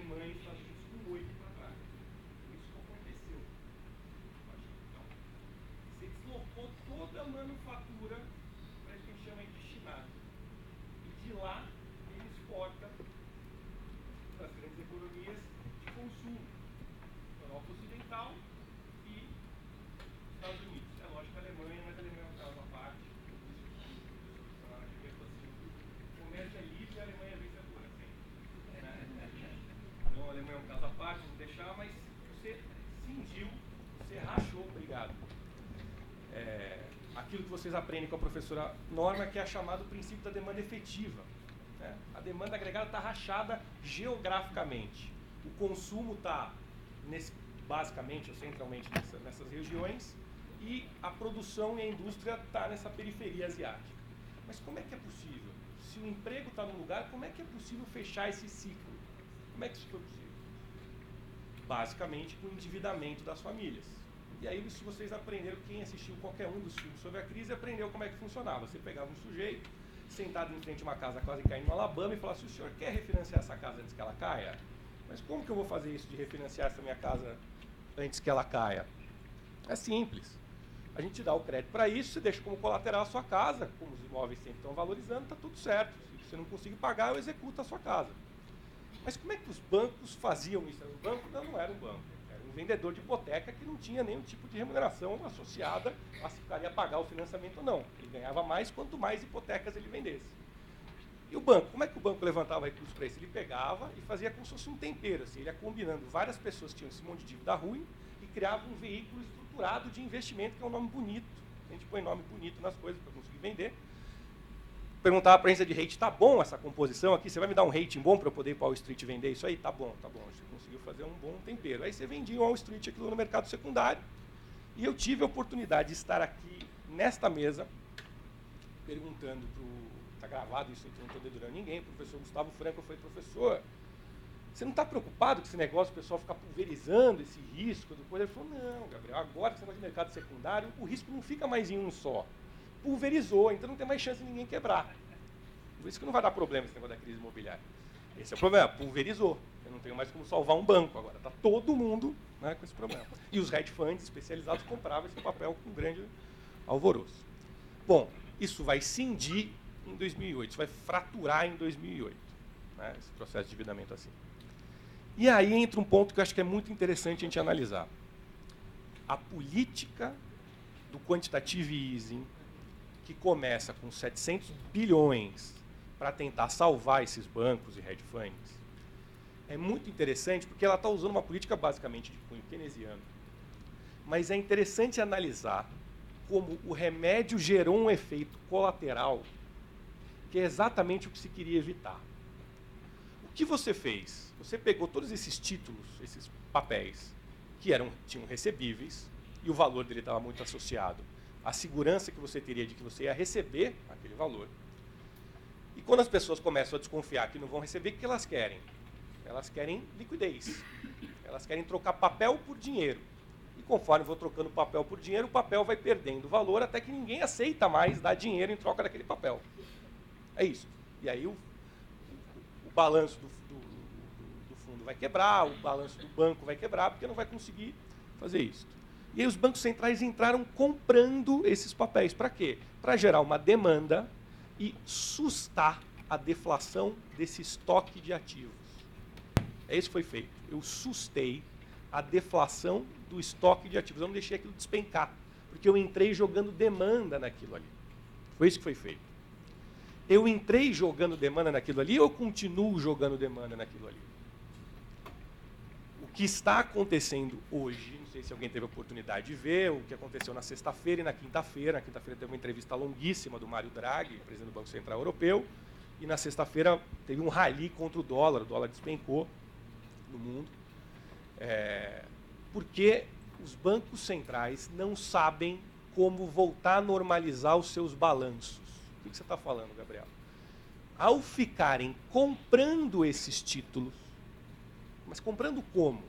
Alemanha e Estados Unidos com 8 para trás. Isso não aconteceu. Então, você deslocou toda a manufatura para a gente chama de China. E de lá, ele exporta para as grandes economias de consumo. Europa Ocidental e Estados Unidos. É lógico que a Alemanha, mas a Alemanha é um caso à parte. O comércio é livre e a Alemanha é vencedora, sempre. Então a Alemanha é um caso à parte, não deixar, mas você cingiu, você rachou, obrigado. Aquilo que vocês aprendem com a professora Norma, que é chamado princípio da demanda efetiva. Né? A demanda agregada está rachada geograficamente. O consumo está basicamente ou centralmente nessas regiões, e a produção e a indústria está nessa periferia asiática. Mas como é que é possível? Se o emprego está num lugar, como é que é possível fechar esse ciclo? Como é que isso foi possível? Basicamente com o endividamento das famílias. E aí, se vocês aprenderam, quem assistiu qualquer um dos filmes sobre a crise, aprendeu como é que funcionava. Você pegava um sujeito, sentado em frente a uma casa quase caindo no Alabama, e falava assim: o senhor quer refinanciar essa casa antes que ela caia? Mas como que eu vou fazer isso de refinanciar essa minha casa antes que ela caia? É simples. A gente dá o crédito para isso, você deixa como colateral a sua casa, como os imóveis sempre estão valorizando, está tudo certo. Se você não conseguir pagar, eu executo a sua casa. Mas como é que os bancos faziam isso? O banco não era um banco. Era um vendedor de hipoteca que não tinha nenhum tipo de remuneração associada a se ficaria a pagar o financiamento ou não. Ele ganhava mais quanto mais hipotecas ele vendesse. E o banco? Como é que o banco levantava recursos para isso? Ele pegava e fazia como se fosse um tempero. Assim, ele ia combinando várias pessoas que tinham esse monte de dívida ruim e criava um veículo estruturado de investimento, que é um nome bonito. A gente põe nome bonito nas coisas para conseguir vender. Perguntava para a agência de rate: tá bom essa composição aqui? Você vai me dar um rating bom para eu poder ir para Wall Street vender isso aí? Tá bom. Você conseguiu fazer um bom tempero. Aí você vendia em Wall Street aquilo no mercado secundário. E eu tive a oportunidade de estar aqui, nesta mesa, perguntando para o... Está gravado isso, então não estou dedurando ninguém. O professor Gustavo Franco foi: professor, você não está preocupado com esse negócio, o pessoal ficar pulverizando esse risco? Depois ele falou: não, Gabriel, agora que você vai de mercado secundário, o risco não fica mais em um só. Pulverizou, então não tem mais chance de ninguém quebrar. Por isso que não vai dar problema esse negócio da crise imobiliária. Esse é o problema, pulverizou. Eu não tenho mais como salvar um banco agora. Está todo mundo, né, com esse problema. E os hedge funds especializados compravam esse papel com grande alvoroço. Bom, isso vai cindir em 2008, isso vai fraturar em 2008, né, esse processo de endividamento assim. E aí entra um ponto que eu acho que é muito interessante a gente analisar. A política do quantitative easing, que começa com 700 bilhões para tentar salvar esses bancos e hedge funds, é muito interessante porque ela está usando uma política basicamente de cunho keynesiano. Mas é interessante analisar como o remédio gerou um efeito colateral, que é exatamente o que se queria evitar. O que você fez? Você pegou todos esses títulos, esses papéis, que tinham recebíveis, e o valor dele estava muito associado à segurança que você teria de que você ia receber aquele valor. E quando as pessoas começam a desconfiar que não vão receber, o que elas querem? Elas querem liquidez. Elas querem trocar papel por dinheiro. E conforme vou trocando papel por dinheiro, o papel vai perdendo valor até que ninguém aceita mais dar dinheiro em troca daquele papel. É isso. E aí o balanço do fundo vai quebrar, o balanço do banco vai quebrar, porque não vai conseguir fazer isso. E aí os bancos centrais entraram comprando esses papéis. Para quê? Para gerar uma demanda e sustar a deflação desse estoque de ativos. É isso que foi feito. Eu sustei a deflação do estoque de ativos. Eu não deixei aquilo despencar, porque eu entrei jogando demanda naquilo ali. Foi isso que foi feito. Eu entrei jogando demanda naquilo ali ou eu continuo jogando demanda naquilo ali? O que está acontecendo hoje, não sei se alguém teve a oportunidade de ver, o que aconteceu na sexta-feira e na quinta-feira. Na quinta-feira teve uma entrevista longuíssima do Mário Draghi, presidente do Banco Central Europeu, e na sexta-feira teve um rally contra o dólar despencou no mundo, porque os bancos centrais não sabem como voltar a normalizar os seus balanços. O que você está falando, Gabriel? Ao ficarem comprando esses títulos, mas comprando como?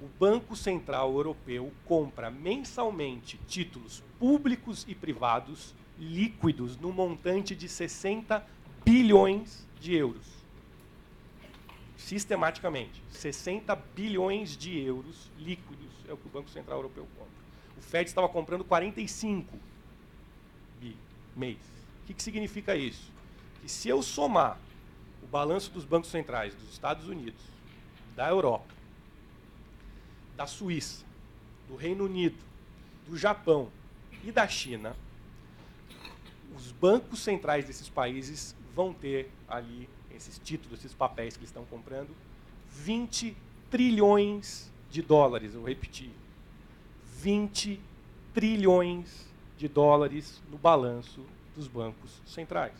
O Banco Central Europeu compra mensalmente títulos públicos e privados líquidos no montante de 60 bilhões de euros. sistematicamente. 60 bilhões de euros líquidos é o que o Banco Central Europeu compra. O Fed estava comprando 45 bi mês. O que significa isso? Que se eu somar o balanço dos bancos centrais dos Estados Unidos, da Europa, da Suíça, do Reino Unido, do Japão e da China, os bancos centrais desses países vão ter ali esses títulos, esses papéis que eles estão comprando, 20 trilhões de dólares, eu repeti, 20 trilhões de dólares no balanço dos bancos centrais.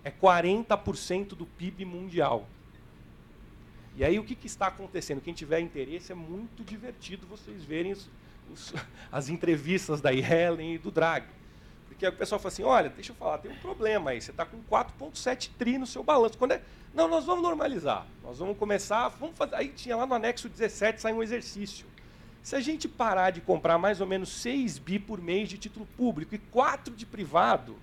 É 40% do PIB mundial. E aí o que está acontecendo? Quem tiver interesse, é muito divertido vocês verem as entrevistas da Yellen e do Draghi. Porque aí o pessoal fala assim, olha, deixa eu falar, tem um problema aí, você está com 4,7 tri no seu balanço. Quando é? Não, nós vamos normalizar, nós vamos começar, vamos fazer. Aí tinha lá no anexo 17, sai um exercício. Se a gente parar de comprar mais ou menos 6 bi por mês de título público e 4 de privado,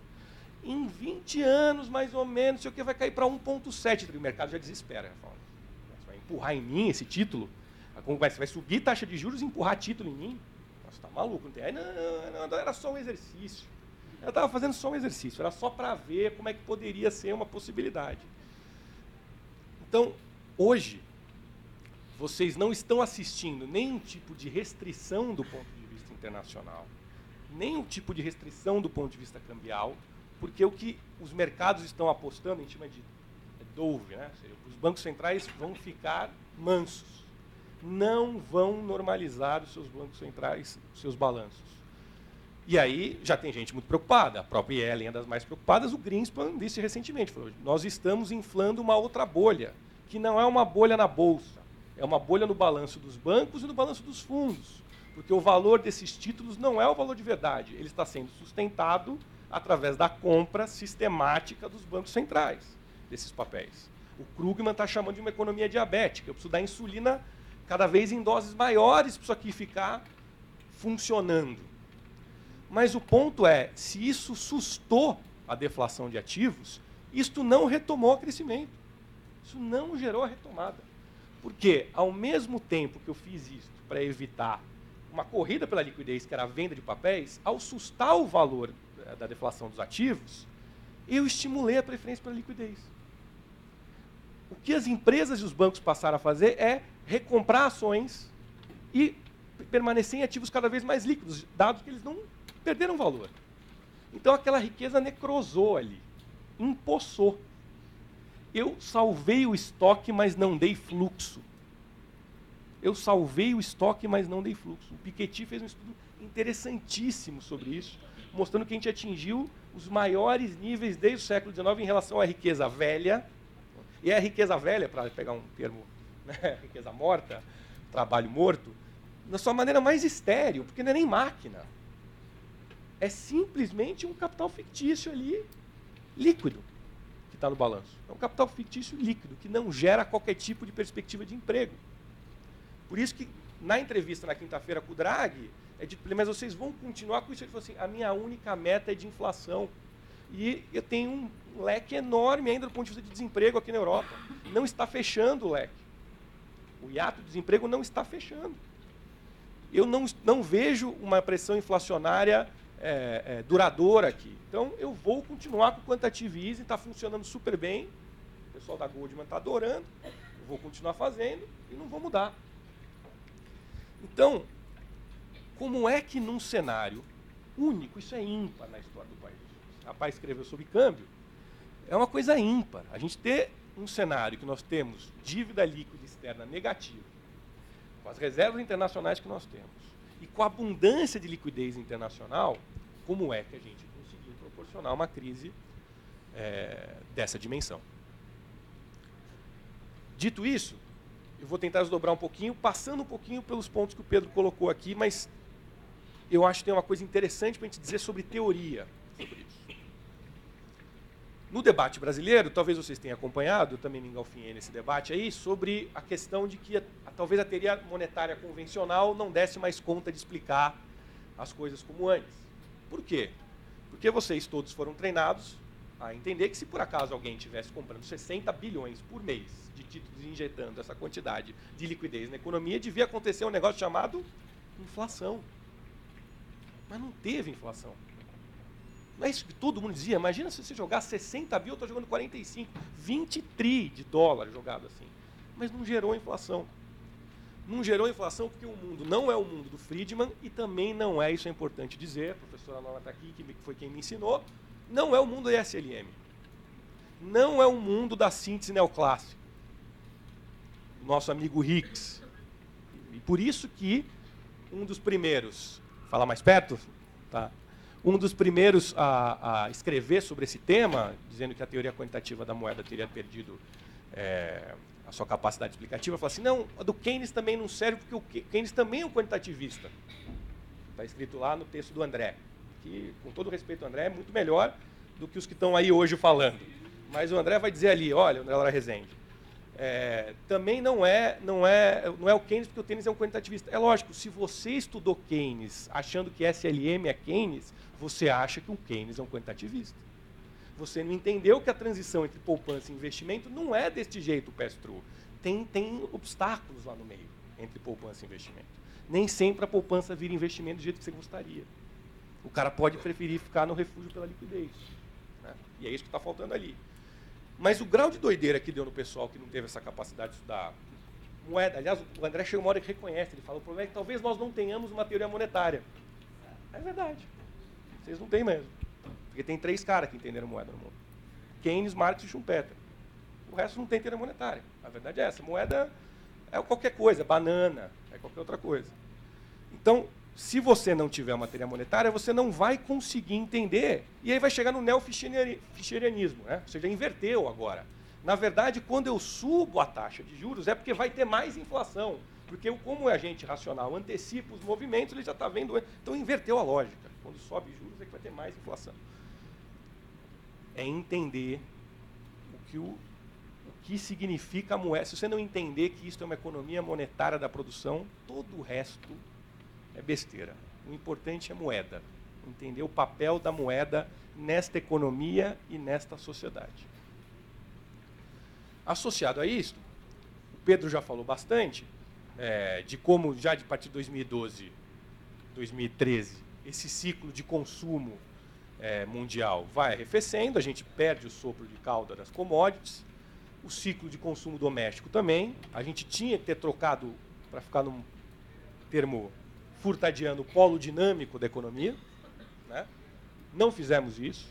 em 20 anos, mais ou menos, sei o que, vai cair para 1,7 tri. O mercado já desespera. Fala, você vai empurrar em mim esse título? Você vai subir taxa de juros e empurrar título em mim? Nossa, tá maluco, não tem? Aí, não, era só um exercício. Eu estava fazendo só um exercício, era só para ver como é que poderia ser uma possibilidade. Então, hoje, vocês não estão assistindo nenhum tipo de restrição do ponto de vista internacional, nenhum tipo de restrição do ponto de vista cambial, porque o que os mercados estão apostando, a gente chama de dove, né? Ou seja, os bancos centrais vão ficar mansos, não vão normalizar os seus bancos centrais, os seus balanços. E aí já tem gente muito preocupada, a própria Yellen é das mais preocupadas, o Greenspan disse recentemente, falou, nós estamos inflando uma outra bolha, que não é uma bolha na Bolsa, é uma bolha no balanço dos bancos e no balanço dos fundos, porque o valor desses títulos não é o valor de verdade, ele está sendo sustentado através da compra sistemática dos bancos centrais, desses papéis. O Krugman está chamando de uma economia diabética, eu preciso dar insulina cada vez em doses maiores para isso aqui ficar funcionando. Mas o ponto é, se isso sustou a deflação de ativos, isto não retomou o crescimento. Isso não gerou a retomada. Porque, ao mesmo tempo que eu fiz isso para evitar uma corrida pela liquidez, que era a venda de papéis, ao sustar o valor da deflação dos ativos, eu estimulei a preferência pela liquidez. O que as empresas e os bancos passaram a fazer é recomprar ações e permanecer em ativos cada vez mais líquidos, dado que eles não perderam valor. Então aquela riqueza necrosou ali, empoçou. Eu salvei o estoque, mas não dei fluxo. Eu salvei o estoque, mas não dei fluxo. O Piketty fez um estudo interessantíssimo sobre isso, mostrando que a gente atingiu os maiores níveis desde o século XIX em relação à riqueza velha. E a riqueza velha, para pegar um termo, né, riqueza morta, trabalho morto, da sua maneira mais estéril, porque não é nem máquina. É simplesmente um capital fictício ali, líquido, que está no balanço. É um capital fictício líquido, que não gera qualquer tipo de perspectiva de emprego. Por isso que, na entrevista na quinta-feira com o Draghi, é dito, mas vocês vão continuar com isso? Ele falou assim, a minha única meta é de inflação. E eu tenho um leque enorme ainda do ponto de vista de desemprego aqui na Europa. Não está fechando o leque. O hiato de desemprego não está fechando. Eu não vejo uma pressão inflacionária duradoura aqui. Então, eu vou continuar com o quantitative easing, está funcionando super bem, o pessoal da Goldman está adorando, eu vou continuar fazendo e não vou mudar. Então, como é que num cenário único, isso é ímpar na história do país, o rapaz escreveu sobre câmbio, é uma coisa ímpar, a gente ter um cenário que nós temos dívida líquida externa negativa, com as reservas internacionais que nós temos, e com a abundância de liquidez internacional, como é que a gente conseguiu proporcionar uma crise dessa dimensão? Dito isso, eu vou tentar desdobrar um pouquinho, passando um pouquinho pelos pontos que o Pedro colocou aqui, mas eu acho que tem uma coisa interessante para a gente dizer sobre teoria sobre isso. No debate brasileiro, talvez vocês tenham acompanhado, eu também me engalfinhei nesse debate aí, sobre a questão de que talvez a teoria monetária convencional não desse mais conta de explicar as coisas como antes. Por quê? Porque vocês todos foram treinados a entender que se por acaso alguém estivesse comprando 60 bilhões por mês de títulos e injetando essa quantidade de liquidez na economia, devia acontecer um negócio chamado inflação. Mas não teve inflação. Não é isso que todo mundo dizia? Imagina se você jogar 60 bi, eu estou jogando 45, 20 tri de dólar jogado assim. Mas não gerou inflação. Não gerou inflação porque o mundo não é o mundo do Friedman e também não é, isso é importante dizer, a professora Norma está aqui, que foi quem me ensinou, não é o mundo da SLM. Não é o mundo da síntese neoclássica. Nosso amigo Hicks. E por isso que um dos primeiros, fala mais perto? Tá. Um dos primeiros a escrever sobre esse tema, dizendo que a teoria quantitativa da moeda teria perdido a sua capacidade explicativa, falou assim, não, a do Keynes também não serve, porque o Keynes também é um quantitativista. Está escrito lá no texto do André, que, com todo respeito ao André, é muito melhor do que os que estão aí hoje falando. Mas o André vai dizer ali, olha, o André Rezende, também não é o Keynes, porque o Keynes é um quantitativista. É lógico, se você estudou Keynes achando que SLM é Keynes, você acha que o Keynes é um quantitativista. Você não entendeu que a transição entre poupança e investimento não é deste jeito, pass-through. Tem obstáculos lá no meio, entre poupança e investimento. Nem sempre a poupança vira investimento do jeito que você gostaria. O cara pode preferir ficar no refúgio pela liquidez. Né? E é isso que está faltando ali. Mas o grau de doideira que deu no pessoal que não teve essa capacidade de estudar moeda, aliás, o André chega uma hora que reconhece, ele fala, o problema é que talvez nós não tenhamos uma teoria monetária. É verdade. Vocês não têm mesmo. Porque tem 3 caras que entenderam moeda no mundo. Keynes, Marx e Schumpeter. O resto não tem teoria monetária. A verdade é essa. Moeda é qualquer coisa, banana, é qualquer outra coisa. Então, se você não tiver uma teoria monetária, você não vai conseguir entender. E aí vai chegar no neo-fischerianismo, né? Ou seja, inverteu agora. Na verdade, quando eu subo a taxa de juros, é porque vai ter mais inflação. Porque como o agente racional antecipa os movimentos, ele já está vendo. Então, inverteu a lógica. Quando sobe juros, é que vai ter mais inflação. É entender o que significa a moeda. Se você não entender que isso é uma economia monetária da produção, todo o resto é besteira. O importante é moeda. Entender o papel da moeda nesta economia e nesta sociedade. Associado a isso, o Pedro já falou bastante de como, já de partir de 2012, 2013, esse ciclo de consumo mundial vai arrefecendo, a gente perde o sopro de cauda das commodities, o ciclo de consumo doméstico também, a gente tinha que ter trocado, para ficar num termo furtadiano, o polo dinâmico da economia, né? Não fizemos isso.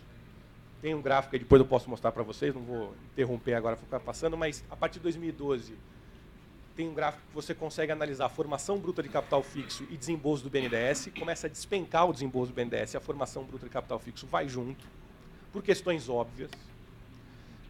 Tem um gráfico que depois eu posso mostrar para vocês, não vou interromper agora, vou ficar passando, mas a partir de 2012 tem um gráfico que você consegue analisar a formação bruta de capital fixo e desembolso do BNDES, começa a despencar o desembolso do BNDES e a formação bruta de capital fixo vai junto, por questões óbvias.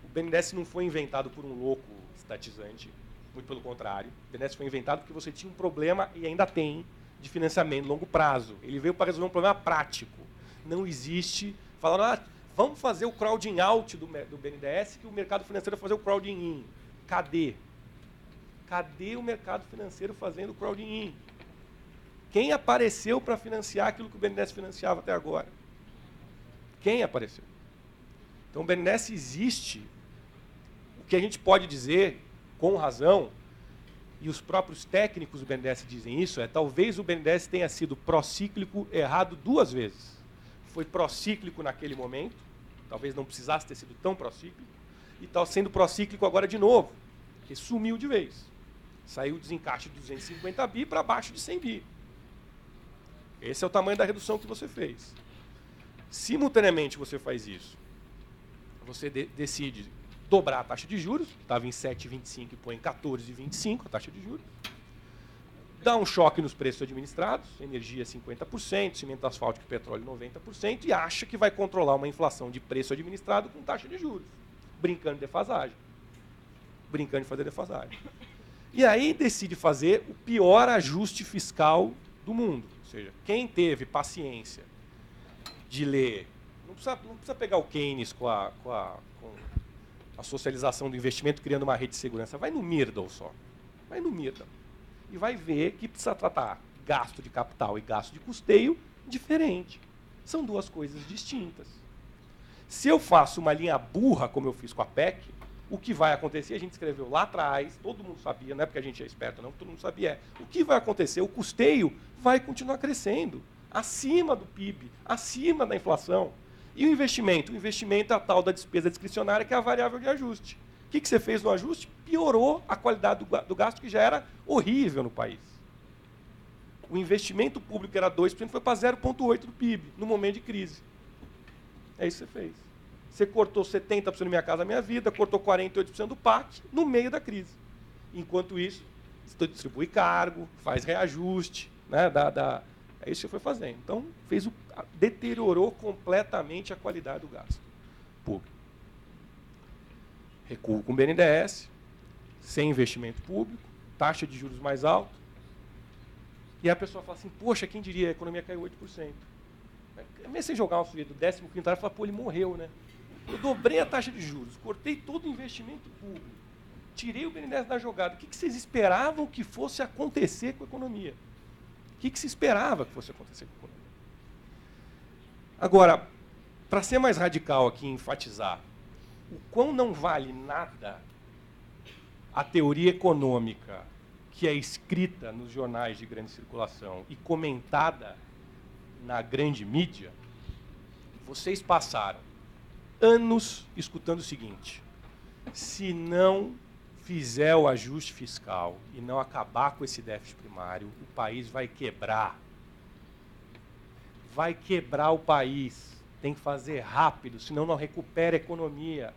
O BNDES não foi inventado por um louco estatizante, muito pelo contrário. O BNDES foi inventado porque você tinha um problema, e ainda tem, de financiamento a longo prazo. Ele veio para resolver um problema prático. Não existe... Falaram, vamos fazer o crowding out do BNDES, que o mercado financeiro vai fazer o crowding in. Cadê? Cadê o mercado financeiro fazendo o crowding in? Quem apareceu para financiar aquilo que o BNDES financiava até agora? Quem apareceu? Então, o BNDES existe. O que a gente pode dizer, com razão, e os próprios técnicos do BNDES dizem isso, talvez o BNDES tenha sido procíclico errado 2 vezes. Foi procíclico naquele momento, talvez não precisasse ter sido tão procíclico, e está sendo procíclico agora de novo, que sumiu de vez. Saiu o desencaixe de 250 bi para abaixo de 100 bi. Esse é o tamanho da redução que você fez. Simultaneamente você faz isso. Você decide dobrar a taxa de juros, estava em 7,25 e põe em 14,25 a taxa de juros. Dá um choque nos preços administrados, energia 50%, cimento asfáltico e petróleo 90%, e acha que vai controlar uma inflação de preço administrado com taxa de juros, brincando de defasagem. Brincando de fazer defasagem. E aí decide fazer o pior ajuste fiscal do mundo. Ou seja, quem teve paciência de ler... Não precisa pegar o Keynes com a socialização do investimento, criando uma rede de segurança. Vai no Myrdal só. Vai no Myrdal. E vai ver que precisa tratar gasto de capital e gasto de custeio diferente. São 2 coisas distintas. Se eu faço uma linha burra, como eu fiz com a PEC, o que vai acontecer, a gente escreveu lá atrás, todo mundo sabia, não é porque a gente é esperto não, todo mundo sabia, o que vai acontecer? O custeio vai continuar crescendo, acima do PIB, acima da inflação. E o investimento? O investimento é a tal da despesa discricionária, que é a variável de ajuste. O que você fez no ajuste? Piorou a qualidade do gasto, que já era horrível no país. O investimento público, que era 2%, foi para 0,8% do PIB, no momento de crise. É isso que você fez. Você cortou 70% do Minha Casa Minha Vida, cortou 48% do PAC, no meio da crise. Enquanto isso, você distribui cargo, faz reajuste, né, é isso que você foi fazendo. Então, deteriorou completamente a qualidade do gasto público. Recuo com o BNDES, sem investimento público, taxa de juros mais alta. E a pessoa fala assim, poxa, quem diria, a economia caiu 8%. Mesmo sem jogar um sujeito do 15º andar, fala, pô, ele morreu, né? Eu dobrei a taxa de juros, cortei todo o investimento público, tirei o BNDES da jogada. O que vocês esperavam que fosse acontecer com a economia? O que se esperava que fosse acontecer com a economia? Agora, para ser mais radical aqui e enfatizar, o quão não vale nada a teoria econômica que é escrita nos jornais de grande circulação e comentada na grande mídia, vocês passaram anos escutando o seguinte: se não fizer o ajuste fiscal e não acabar com esse déficit primário, o país vai quebrar. Vai quebrar o país. Tem que fazer rápido, senão não recupera a economia.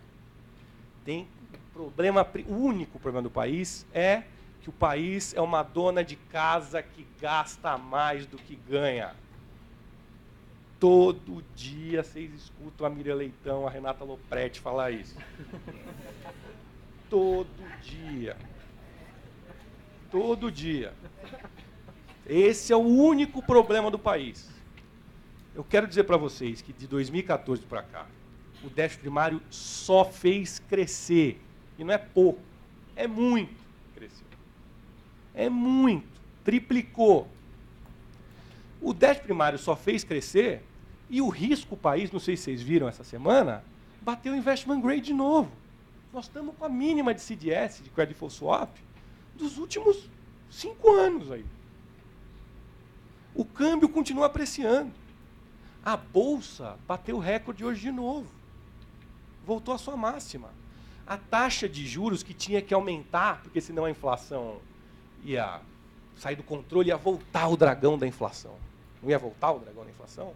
O único problema do país é que o país é uma dona de casa que gasta mais do que ganha. Todo dia vocês escutam a Miriam Leitão, a Renata Lopretti falar isso. Todo dia. Todo dia. Esse é o único problema do país. Eu quero dizer para vocês que de 2014 para cá, o déficit primário só fez crescer. E não é pouco, é muito cresceu. É muito, triplicou. O déficit primário só fez crescer e o risco país, não sei se vocês viram essa semana, bateu o investment grade de novo. Nós estamos com a mínima de CDS, de Credit Default Swap, dos últimos 5 anos aí. O câmbio continua apreciando. A Bolsa bateu o recorde hoje de novo. Voltou à sua máxima. A taxa de juros que tinha que aumentar, porque senão a inflação ia sair do controle, ia voltar o dragão da inflação. Não ia voltar o dragão da inflação?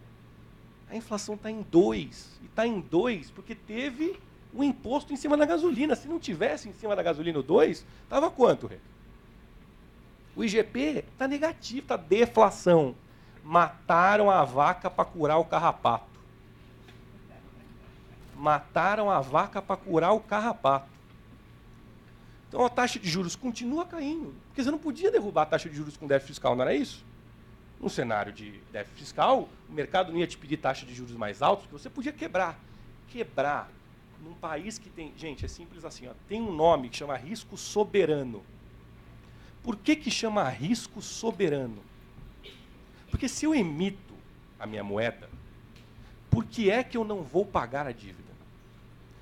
A inflação está em 2. E está em 2 porque teve o imposto em cima da gasolina. Se não tivesse em cima da gasolina o 2, estava quanto, Rê? O IGP está negativo, está deflação. Mataram a vaca para curar o carrapato. Mataram a vaca para curar o carrapato. Então a taxa de juros continua caindo. Porque você não podia derrubar a taxa de juros com déficit fiscal, não era isso? Num cenário de déficit fiscal, o mercado não ia te pedir taxa de juros mais altas, porque você podia quebrar. Quebrar num país que tem... Gente, é simples assim, ó, tem um nome que chama risco soberano. Por que chama risco soberano? Porque se eu emito a minha moeda, por que é que eu não vou pagar a dívida?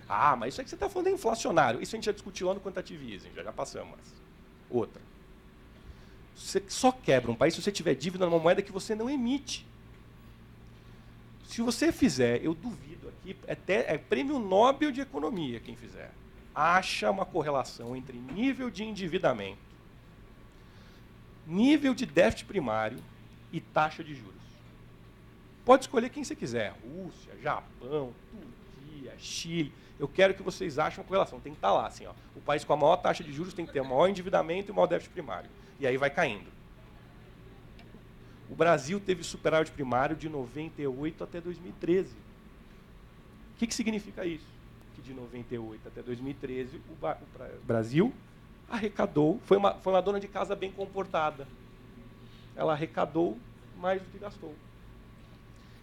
Ah, mas isso é que você está falando é inflacionário. Isso a gente já discutiu lá no quantitative easing, já passamos. Outra. Você só quebra um país se você tiver dívida numa moeda que você não emite. Se você fizer, eu duvido aqui, é prêmio Nobel de Economia quem fizer, acha uma correlação entre nível de endividamento, nível de déficit primário e taxa de juros. Pode escolher quem você quiser, Rússia, Japão, Turquia, Chile. Eu quero que vocês achem uma correlação, tem que estar lá. Assim, ó, o país com a maior taxa de juros tem que ter o maior endividamento e o maior déficit primário. E aí vai caindo. O Brasil teve superávit primário de 98 até 2013. O que significa isso? Que de 98 até 2013 o Brasil arrecadou, foi uma dona de casa bem comportada. Ela arrecadou mais do que gastou.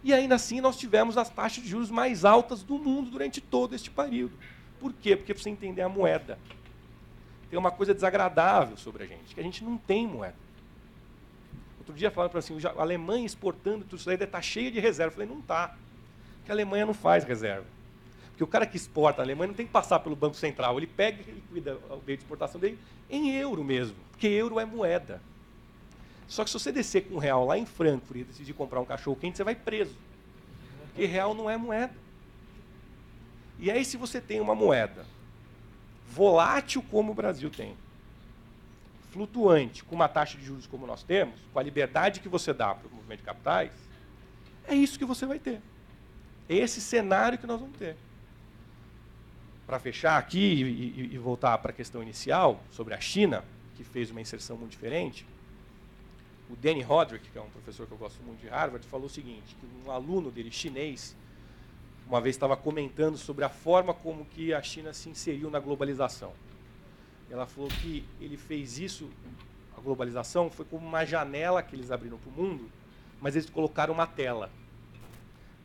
E ainda assim nós tivemos as taxas de juros mais altas do mundo durante todo este período. Por quê? Porque para você entender a moeda, tem uma coisa desagradável sobre a gente, que a gente não tem moeda. Outro dia falaram para assim, a Alemanha exportando tudo isso aí, está cheia de reserva. Eu falei, não está. Porque a Alemanha não faz reserva. Porque o cara que exporta na Alemanha não tem que passar pelo Banco Central. Ele pega e liquida o meio de exportação dele em euro mesmo, porque euro é moeda. Só que se você descer com R$1 lá em Frankfurt e decidir comprar um cachorro-quente, você vai preso. Porque R$1 não é moeda. E aí, se você tem uma moeda volátil como o Brasil tem, flutuante, com uma taxa de juros como nós temos, com a liberdade que você dá para o movimento de capitais, é isso que você vai ter. É esse cenário que nós vamos ter. Para fechar aqui e voltar para a questão inicial, sobre a China, que fez uma inserção muito diferente, o Danny Roderick, que é um professor que eu gosto muito de Harvard, falou o seguinte, que um aluno dele chinês, uma vez estava comentando sobre a forma como que a China se inseriu na globalização. Ela falou que ele fez isso, a globalização, foi como uma janela que eles abriram para o mundo, mas eles colocaram uma tela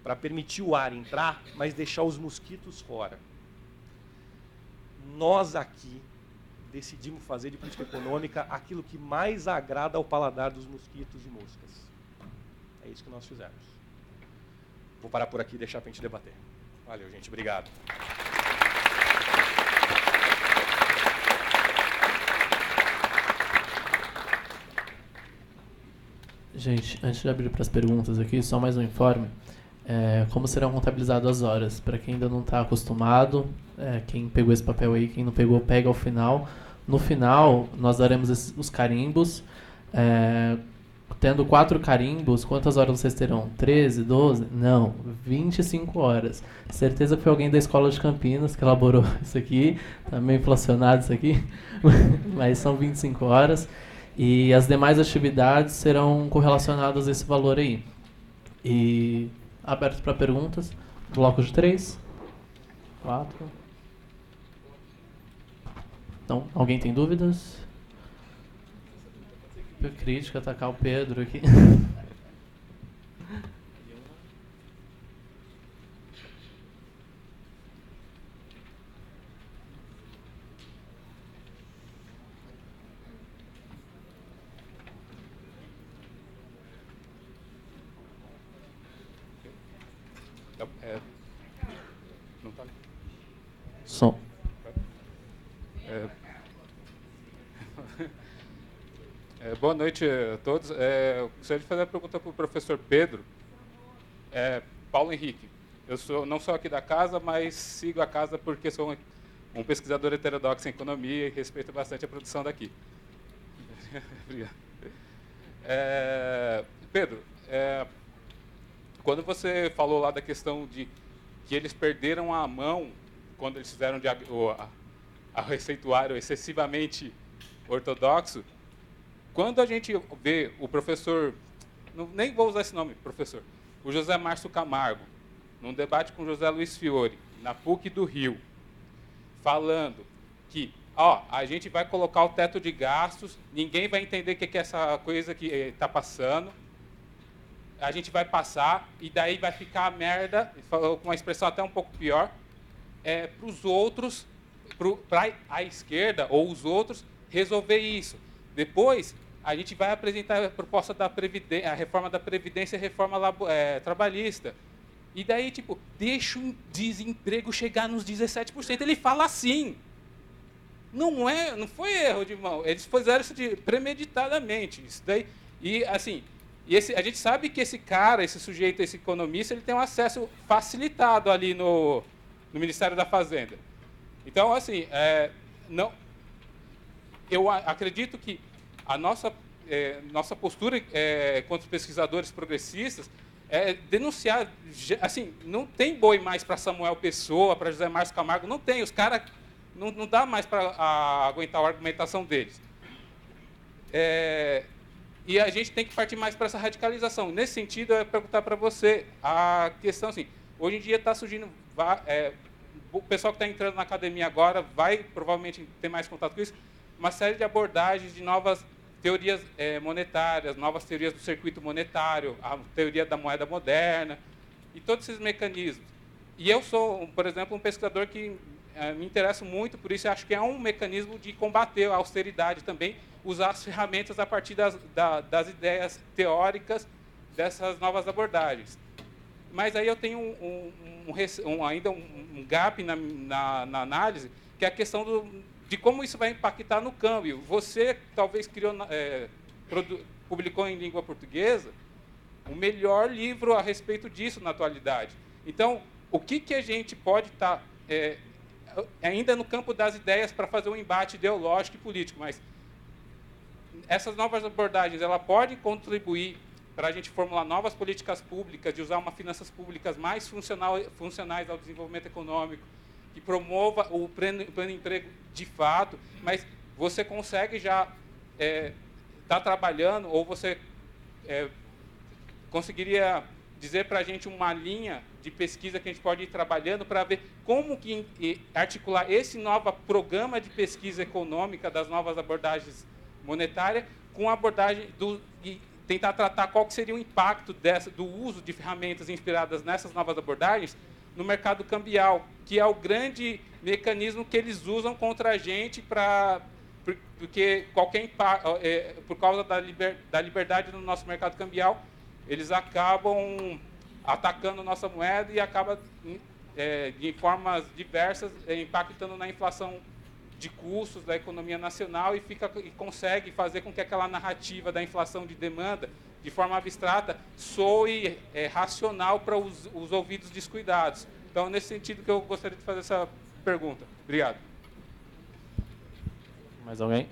para permitir o ar entrar, mas deixar os mosquitos fora. Nós aqui decidimos fazer de política econômica aquilo que mais agrada ao paladar dos mosquitos e moscas. É isso que nós fizemos. Vou parar por aqui e deixar para a gente debater. Valeu, gente. Obrigado. Gente, antes de abrir para as perguntas aqui, só mais um informe. Como serão contabilizadas as horas? Para quem ainda não está acostumado, quem pegou esse papel aí, quem não pegou, pega ao final. No final, nós daremos os carimbos. Tendo 4 carimbos, quantas horas vocês terão? 13, 12? Não, 25 horas. Certeza que foi alguém da escola de Campinas que elaborou isso aqui. Está meio inflacionado isso aqui, mas são 25 horas. E as demais atividades serão correlacionadas a esse valor aí. E aberto para perguntas. Bloco de 3. 4. Então, alguém tem dúvidas? Crítica, atacar o Pedro aqui. Não tá. Som. Boa noite a todos. Gostaria de fazer a pergunta para o professor Pedro. Paulo Henrique, eu não sou aqui da casa, mas sigo a casa porque sou um pesquisador heterodoxo em economia e respeito bastante a produção daqui. Obrigado. Pedro, quando você falou lá da questão de que eles perderam a mão quando eles fizeram o receituário excessivamente ortodoxo, quando a gente vê o professor, nem vou usar esse nome, professor, o José Márcio Camargo, num debate com José Luiz Fiore, na PUC do Rio, falando que a gente vai colocar o teto de gastos, ninguém vai entender o que é essa coisa que está passando, a gente vai passar e daí vai ficar a merda, falou com uma expressão até um pouco pior, para os outros, para a esquerda ou os outros resolver isso. Depois, a gente vai apresentar a proposta da a reforma da Previdência e a reforma trabalhista. E daí, tipo, deixa o desemprego chegar nos 17%. Ele fala assim. Não foi erro de mão. Eles fizeram isso premeditadamente. Isso daí, e, assim, a gente sabe que esse cara, esse sujeito, esse economista, ele tem um acesso facilitado ali no Ministério da Fazenda. Então, assim, eu acredito que a nossa postura contra os pesquisadores progressistas é denunciar, assim, não tem boi mais para Samuel Pessoa, para José Márcio Camargo, não tem, os caras, não dá mais para aguentar a argumentação deles. E a gente tem que partir mais para essa radicalização. Nesse sentido, eu ia perguntar para você, a questão assim, hoje em dia está surgindo, o pessoal que está entrando na academia agora vai provavelmente ter mais contato com isso, uma série de abordagens de novas teorias monetárias, novas teorias do circuito monetário, a teoria da moeda moderna, e todos esses mecanismos. E eu sou, por exemplo, um pesquisador que me interesso muito, por isso acho que é um mecanismo de combater a austeridade também, usar as ferramentas a partir das ideias teóricas dessas novas abordagens. Mas aí eu tenho ainda um gap na análise, que é a questão de como isso vai impactar no câmbio. Você talvez publicou em língua portuguesa o melhor livro a respeito disso na atualidade. Então, o que a gente pode estar ainda no campo das ideias para fazer um embate ideológico e político, mas essas novas abordagens ela podem contribuir para a gente formular novas políticas públicas, de usar uma finanças públicas mais funcionais ao desenvolvimento econômico, que promova o pleno emprego de fato, mas você consegue já estar trabalhando, ou você conseguiria dizer para a gente uma linha de pesquisa que a gente pode ir trabalhando para ver como que articular esse novo programa de pesquisa econômica das novas abordagens monetárias com a abordagem e tentar tratar qual que seria o impacto do uso de ferramentas inspiradas nessas novas abordagens no mercado cambial, que é o grande mecanismo que eles usam contra a gente porque qualquer impacto, por causa da liberdade do nosso mercado cambial, eles acabam atacando nossa moeda e acaba de formas diversas impactando na inflação de custos da economia nacional e consegue fazer com que aquela narrativa da inflação de demanda, de forma abstrata, soe racional para os ouvidos descuidados. Então, nesse sentido que eu gostaria de fazer essa pergunta. Obrigado. Mais alguém?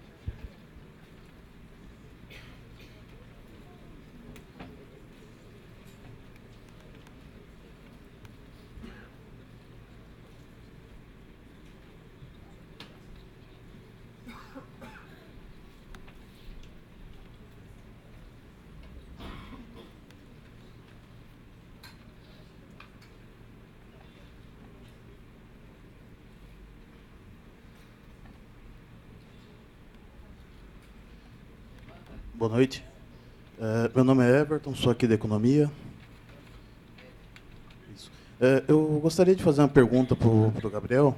Boa noite. Meu nome é Everton, sou aqui da Economia. Eu gostaria de fazer uma pergunta para o Gabriel.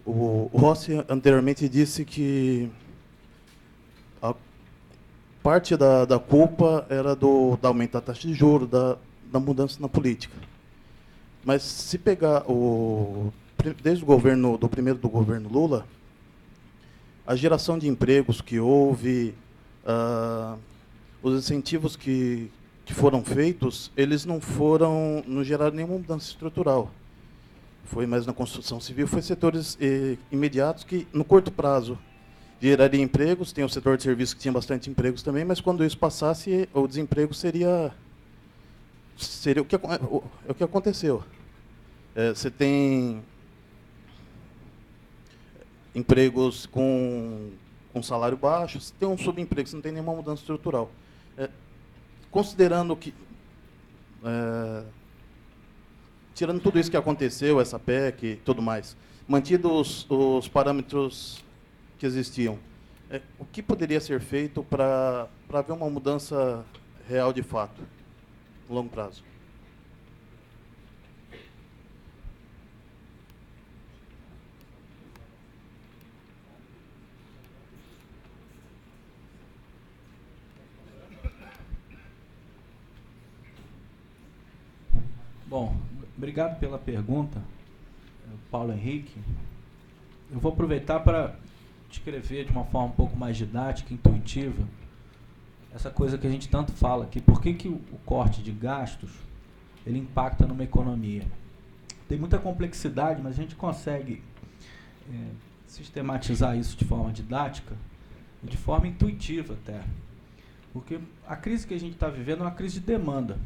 O Rossi anteriormente disse que a parte da culpa era da aumento da taxa de juros, da mudança na política. Mas se pegar desde o governo, do governo Lula, a geração de empregos que houve, os incentivos que foram feitos, eles não geraram nenhuma mudança estrutural. Foi mais na construção civil, foi setores imediatos que, no curto prazo, geraria empregos. Tem o setor de serviços que tinha bastante empregos também, mas quando isso passasse, o desemprego seria o que aconteceu. Você tem empregos com salário baixo, você tem um subemprego, você não tem nenhuma mudança estrutural. Considerando que, tirando tudo isso que aconteceu, essa PEC e tudo mais, mantidos os parâmetros que existiam, o que poderia ser feito para haver uma mudança real de fato, no longo prazo? Bom, obrigado pela pergunta, Paulo Henrique. Eu vou aproveitar para descrever de uma forma um pouco mais didática, intuitiva, essa coisa que a gente tanto fala aqui. Por que o corte de gastos ele impacta numa economia? Tem muita complexidade, mas a gente consegue sistematizar isso de forma didática e de forma intuitiva até. Porque a crise que a gente está vivendo é uma crise de demanda.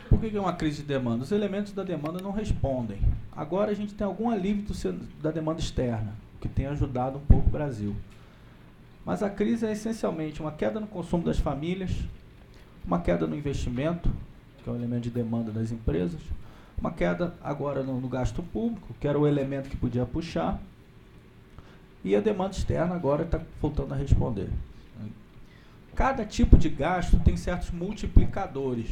Por que é uma crise de demanda? Os elementos da demanda não respondem. Agora a gente tem algum alívio da demanda externa, que tem ajudado um pouco o Brasil. Mas a crise é essencialmente uma queda no consumo das famílias, uma queda no investimento, que é um elemento de demanda das empresas, uma queda agora no gasto público, que era o elemento que podia puxar, e a demanda externa agora está voltando a responder. Cada tipo de gasto tem certos multiplicadores.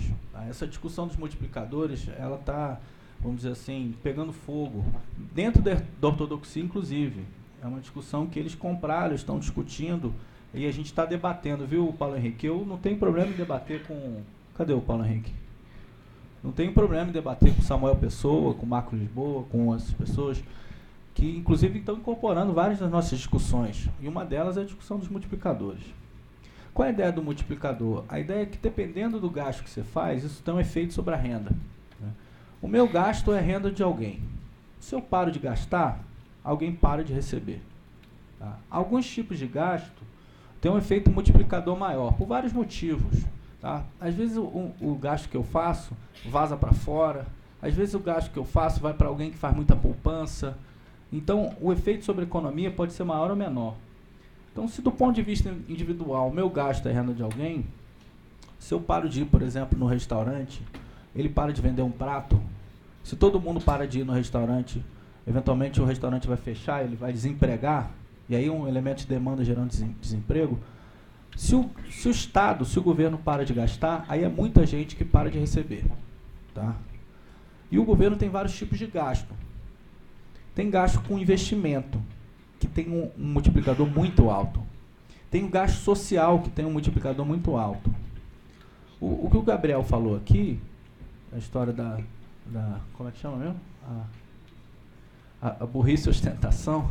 Essa discussão dos multiplicadores, ela está, vamos dizer assim, pegando fogo. Dentro da ortodoxia, inclusive. É uma discussão que eles compraram, estão discutindo, e a gente está debatendo, viu, Paulo Henrique? Eu não tenho problema em debater com... Cadê o Paulo Henrique? Não tenho problema em debater com Samuel Pessoa, com Marco Lisboa, com essas pessoas que, inclusive, estão incorporando várias das nossas discussões. E uma delas é a discussão dos multiplicadores. Qual é a ideia do multiplicador? A ideia é que, dependendo do gasto que você faz, isso tem um efeito sobre a renda. O meu gasto é a renda de alguém. Se eu paro de gastar, alguém para de receber. Tá? Alguns tipos de gasto têm um efeito multiplicador maior, por vários motivos. Tá? Às vezes o gasto que eu faço vaza para fora, às vezes o gasto que eu faço vai para alguém que faz muita poupança. Então, o efeito sobre a economia pode ser maior ou menor. Então, se do ponto de vista individual, o meu gasto é a renda de alguém, se eu paro de ir, por exemplo, no restaurante, ele para de vender um prato, se todo mundo para de ir no restaurante, eventualmente o restaurante vai fechar, ele vai desempregar, e aí um elemento de demanda gerando desemprego. Se o Estado, se o governo para de gastar, aí é muita gente que para de receber. Tá? E o governo tem vários tipos de gasto. Tem gasto com investimento, que tem um multiplicador muito alto. Tem o gasto social, que tem um multiplicador muito alto. O que o Gabriel falou aqui, a história da como é que chama mesmo? A burrice e ostentação,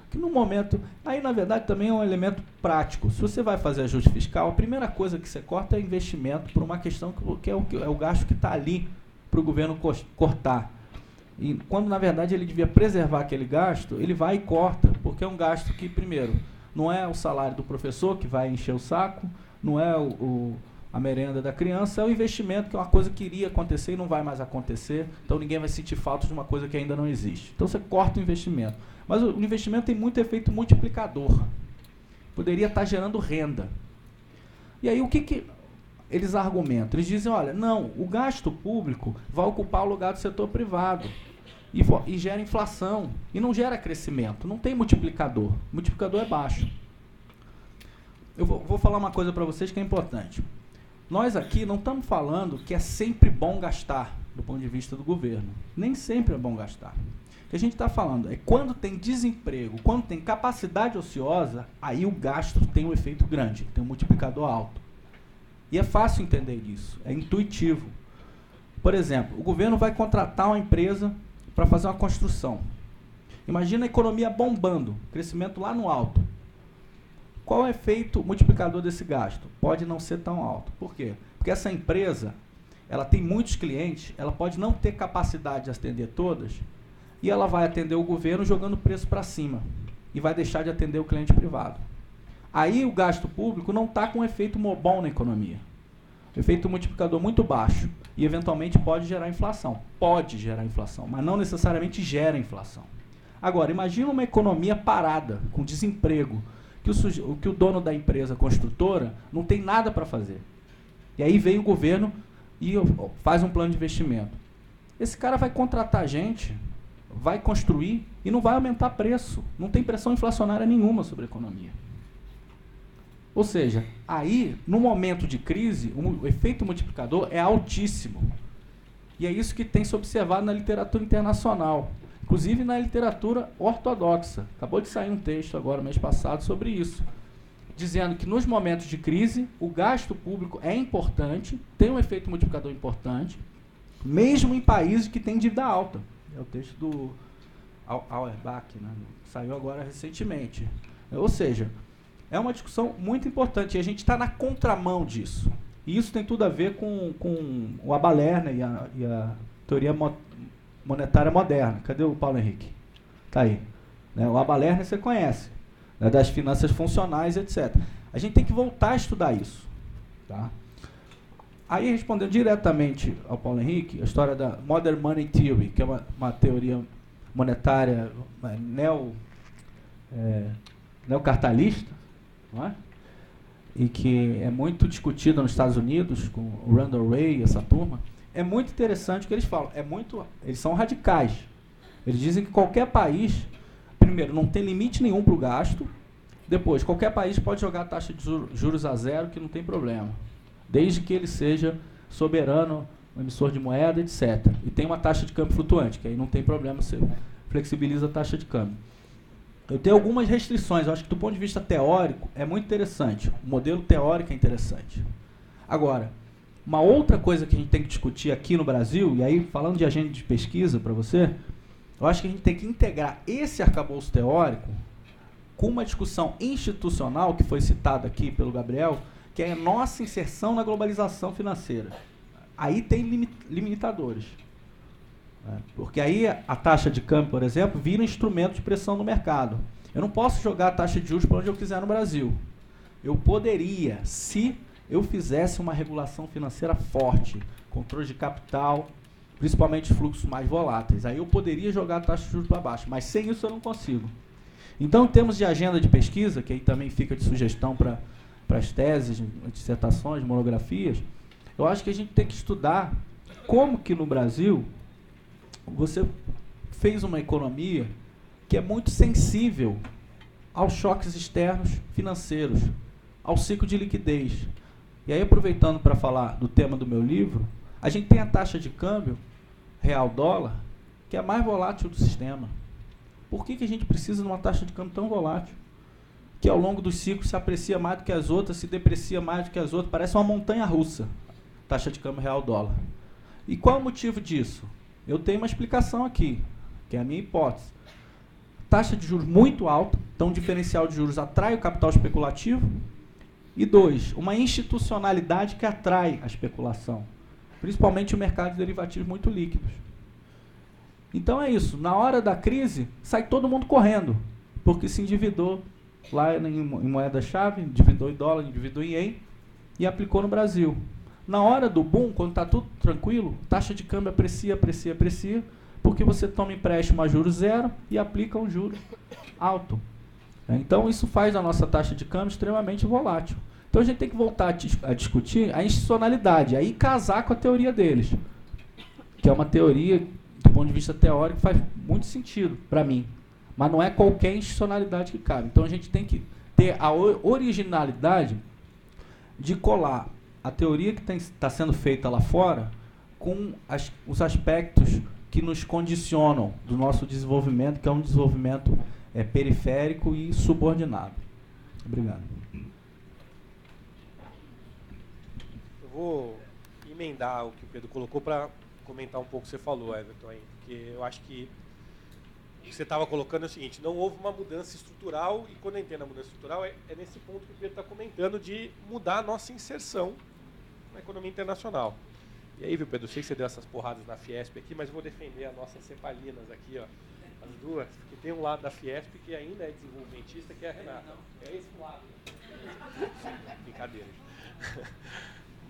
que no momento, aí na verdade também é um elemento prático. Se você vai fazer ajuste fiscal, a primeira coisa que você corta é investimento, por uma questão que é o gasto que está ali para o governo cortar. E quando na verdade ele devia preservar aquele gasto, ele vai e corta, porque é um gasto que, primeiro, não é o salário do professor que vai encher o saco, não é a merenda da criança, é o investimento, que é uma coisa que iria acontecer e não vai mais acontecer, então ninguém vai sentir falta de uma coisa que ainda não existe. Então você corta o investimento. Mas o investimento tem muito efeito multiplicador. Poderia estar gerando renda. E aí o que eles argumentam? Eles dizem, olha, não, o gasto público vai ocupar o lugar do setor privado e gera inflação, e não gera crescimento, não tem multiplicador. O multiplicador é baixo. Eu vou falar uma coisa para vocês que é importante. Nós aqui não estamos falando que é sempre bom gastar, do ponto de vista do governo. Nem sempre é bom gastar. O que a gente está falando é quando tem desemprego, quando tem capacidade ociosa, aí o gasto tem um efeito grande, tem um multiplicador alto. E é fácil entender isso, é intuitivo. Por exemplo, o governo vai contratar uma empresa para fazer uma construção. Imagina a economia bombando, crescimento lá no alto. Qual é o efeito multiplicador desse gasto? Pode não ser tão alto. Por quê? Porque essa empresa, ela tem muitos clientes, ela pode não ter capacidade de atender todas, e ela vai atender o governo jogando o preço para cima, e vai deixar de atender o cliente privado. Aí o gasto público não está com um efeito bom na economia. O efeito multiplicador muito baixo, e eventualmente pode gerar inflação. Pode gerar inflação, mas não necessariamente gera inflação. Agora, imagina uma economia parada, com desemprego, que o dono da empresa construtora não tem nada para fazer. E aí vem o governo e faz um plano de investimento. Esse cara vai contratar gente, vai construir e não vai aumentar preço. Não tem pressão inflacionária nenhuma sobre a economia. Ou seja, aí, no momento de crise, o efeito multiplicador é altíssimo. E é isso que tem se observado na literatura internacional. Inclusive na literatura ortodoxa. Acabou de sair um texto agora, mês passado, sobre isso. Dizendo que nos momentos de crise, o gasto público é importante, tem um efeito multiplicador importante, mesmo em países que têm dívida alta. É o texto do Auerbach, né? Saiu agora recentemente. Ou seja, é uma discussão muito importante e a gente está na contramão disso. E isso tem tudo a ver com o Abba Lerner e a teoria monetária moderna. Cadê o Paulo Henrique? Está aí. Né? O Abba Lerner você conhece, né? Das finanças funcionais, etc. A gente tem que voltar a estudar isso. Tá? Aí, respondendo diretamente ao Paulo Henrique, a história da Modern Money Theory, que é uma teoria monetária neocartalista, não é? E que é muito discutida nos Estados Unidos, com o Randall Wray e essa turma. É muito interessante o que eles falam. Eles são radicais. Eles dizem que qualquer país, primeiro, não tem limite nenhum para o gasto. Depois, qualquer país pode jogar a taxa de juros a zero, que não tem problema. Desde que ele seja soberano, um emissor de moeda, etc. E tem uma taxa de câmbio flutuante, que aí não tem problema, você flexibiliza a taxa de câmbio. Eu tenho algumas restrições, eu acho que do ponto de vista teórico é muito interessante. O modelo teórico é interessante. Agora, Uma outra coisa que a gente tem que discutir aqui no Brasil, e aí falando de agenda de pesquisa para você, eu acho que a gente tem que integrar esse arcabouço teórico com uma discussão institucional, que foi citada aqui pelo Gabriel, que é a nossa inserção na globalização financeira. Aí tem limitadores. Porque aí a taxa de câmbio, por exemplo, vira um instrumento de pressão no mercado. Eu não posso jogar a taxa de juros para onde eu quiser no Brasil. Eu poderia, se eu fizesse uma regulação financeira forte, controle de capital, principalmente fluxos mais voláteis. Aí eu poderia jogar a taxa de juros para baixo, mas sem isso eu não consigo. Então, em termos de agenda de pesquisa, que aí também fica de sugestão para as teses, dissertações, monografias, eu acho que a gente tem que estudar como que no Brasil você fez uma economia que é muito sensível aos choques externos financeiros, ao ciclo de liquidez. E aí, aproveitando para falar do tema do meu livro, a gente tem a taxa de câmbio real-dólar, que é a mais volátil do sistema. Por que a gente precisa de uma taxa de câmbio tão volátil? Que ao longo dos ciclos se aprecia mais do que as outras, se deprecia mais do que as outras, parece uma montanha russa, taxa de câmbio real-dólar. E qual é o motivo disso? Eu tenho uma explicação aqui, que é a minha hipótese. Taxa de juros muito alta, então o diferencial de juros atrai o capital especulativo. E 2, uma institucionalidade que atrai a especulação, principalmente o mercado de derivativos muito líquidos. Então é isso, na hora da crise, sai todo mundo correndo, porque se endividou lá em moeda-chave, endividou em dólar, endividou em ien, e aplicou no Brasil. Na hora do boom, quando está tudo tranquilo, taxa de câmbio aprecia, porque você toma empréstimo a juros zero e aplica um juro alto. Então isso faz a nossa taxa de câmbio extremamente volátil. Então a gente tem que voltar a discutir a institucionalidade, aí casar com a teoria deles, que é uma teoria, do ponto de vista teórico, faz muito sentido para mim, mas não é qualquer institucionalidade que cabe. Então a gente tem que ter a originalidade de colar a teoria que está sendo feita lá fora com os aspectos que nos condicionam do nosso desenvolvimento, que é um desenvolvimento periférico e subordinado. Obrigado. Eu vou emendar o que o Pedro colocou para comentar um pouco o que você falou, Everton, aí, porque eu acho que o que você estava colocando é o seguinte: não houve uma mudança estrutural, e quando eu entendo a mudança estrutural é nesse ponto que o Pedro está comentando, de mudar a nossa inserção na economia internacional. E aí, viu, Pedro, eu sei que você deu essas porradas na Fiesp aqui, mas eu vou defender as nossas cepalinas aqui, ó, as duas, porque tem um lado da Fiesp que ainda é desenvolvimentista, que é a Renata. É esse lado. Brincadeira.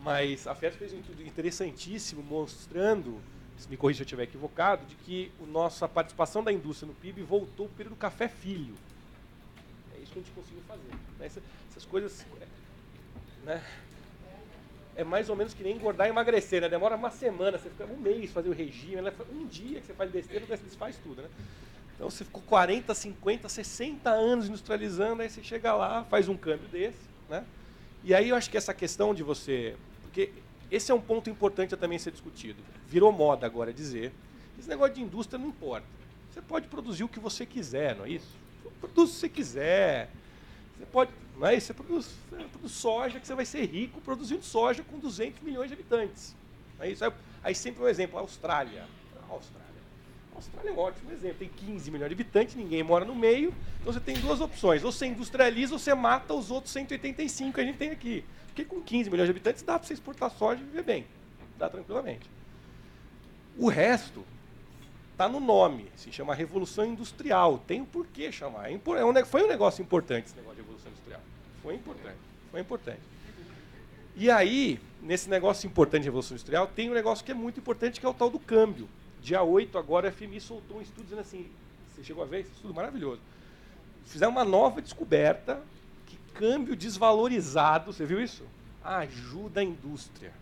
Mas a Fiesp fez um estudo interessantíssimo mostrando, me corrija se eu estiver equivocado, de que a nossa participação da indústria no PIB voltou para o período café-filho. É isso que a gente conseguiu fazer. Essas coisas, né? É mais ou menos que nem engordar e emagrecer, né? Demora uma semana, você fica um mês fazer o regime, né? Um dia que você faz besteira, você desfaz tudo, né? Então você ficou 40, 50, 60 anos industrializando, aí você chega lá, faz um câmbio desse, né? E aí eu acho que essa questão de você... Porque esse é um ponto importante a também ser discutido. Virou moda agora dizer, esse negócio de indústria não importa. Você pode produzir o que você quiser, não é isso? Produz o que você quiser. Você pode... Não é isso? Você produz soja, que você vai ser rico produzindo soja com 200 milhões de habitantes. Não é isso? Aí sempre um exemplo, a Austrália. A Austrália é um ótimo exemplo. Tem 15 milhões de habitantes, ninguém mora no meio. Então você tem duas opções. Ou você industrializa ou você mata os outros 185 que a gente tem aqui. Porque com 15 milhões de habitantes dá para você exportar soja e viver bem. Dá tranquilamente. O resto está no nome. Se chama Revolução Industrial. Tem o porquê chamar. Foi um negócio importante esse negócio de Revolução Industrial. Foi importante. E aí, nesse negócio importante de Revolução Industrial, tem um negócio que é muito importante, que é o tal do câmbio. Dia 8, agora, a FMI soltou um estudo dizendo assim, você chegou a ver esse estudo maravilhoso. Fizeram uma nova descoberta, que câmbio desvalorizado, você viu isso? Ajuda a indústria.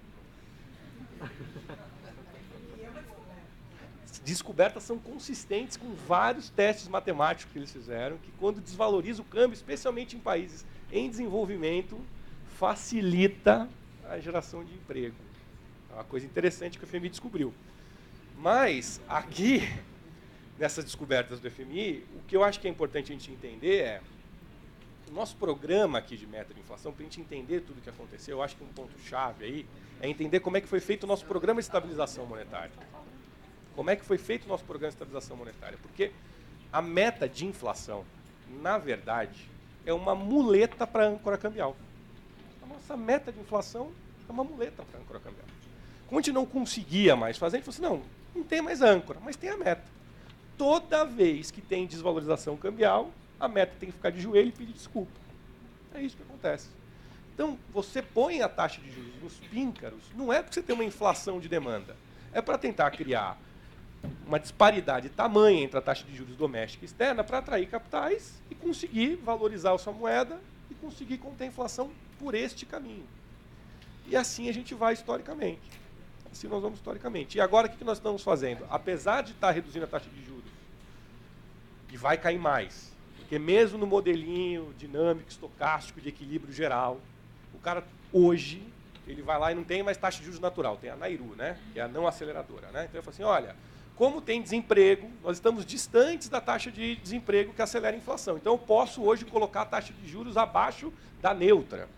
Descobertas são consistentes com vários testes matemáticos que eles fizeram, que quando desvaloriza o câmbio, especialmente em países em desenvolvimento, facilita a geração de emprego. É uma coisa interessante que o FMI descobriu. Mas, aqui, nessas descobertas do FMI, o que eu acho que é importante a gente entender é, o nosso programa aqui de meta de inflação, para a gente entender tudo o que aconteceu, eu acho que um ponto-chave aí é entender como é que foi feito o nosso programa de estabilização monetária. Como é que foi feito o nosso programa de estabilização monetária? Porque a meta de inflação, na verdade, é uma muleta para a âncora cambial. A nossa meta de inflação é uma muleta para a âncora cambial. Como a gente não conseguia mais fazer, a gente falou assim, não tem mais âncora, mas tem a meta. Toda vez que tem desvalorização cambial, a meta tem que ficar de joelho e pedir desculpa. É isso que acontece. Então, você põe a taxa de juros nos píncaros, não é porque você tem uma inflação de demanda, é para tentar criar uma disparidade tamanha entre a taxa de juros doméstica e externa para atrair capitais e conseguir valorizar a sua moeda e conseguir conter a inflação por este caminho. E assim a gente vai historicamente. Assim nós vamos historicamente. E agora o que nós estamos fazendo? Apesar de estar reduzindo a taxa de juros, e vai cair mais, porque mesmo no modelinho dinâmico, estocástico, de equilíbrio geral, o cara hoje, ele vai lá e não tem mais taxa de juros natural, tem a Nairu, né? Que é a não aceleradora. Né? Então ele fala assim, olha, como tem desemprego, nós estamos distantes da taxa de desemprego que acelera a inflação. Então eu posso hoje colocar a taxa de juros abaixo da neutra.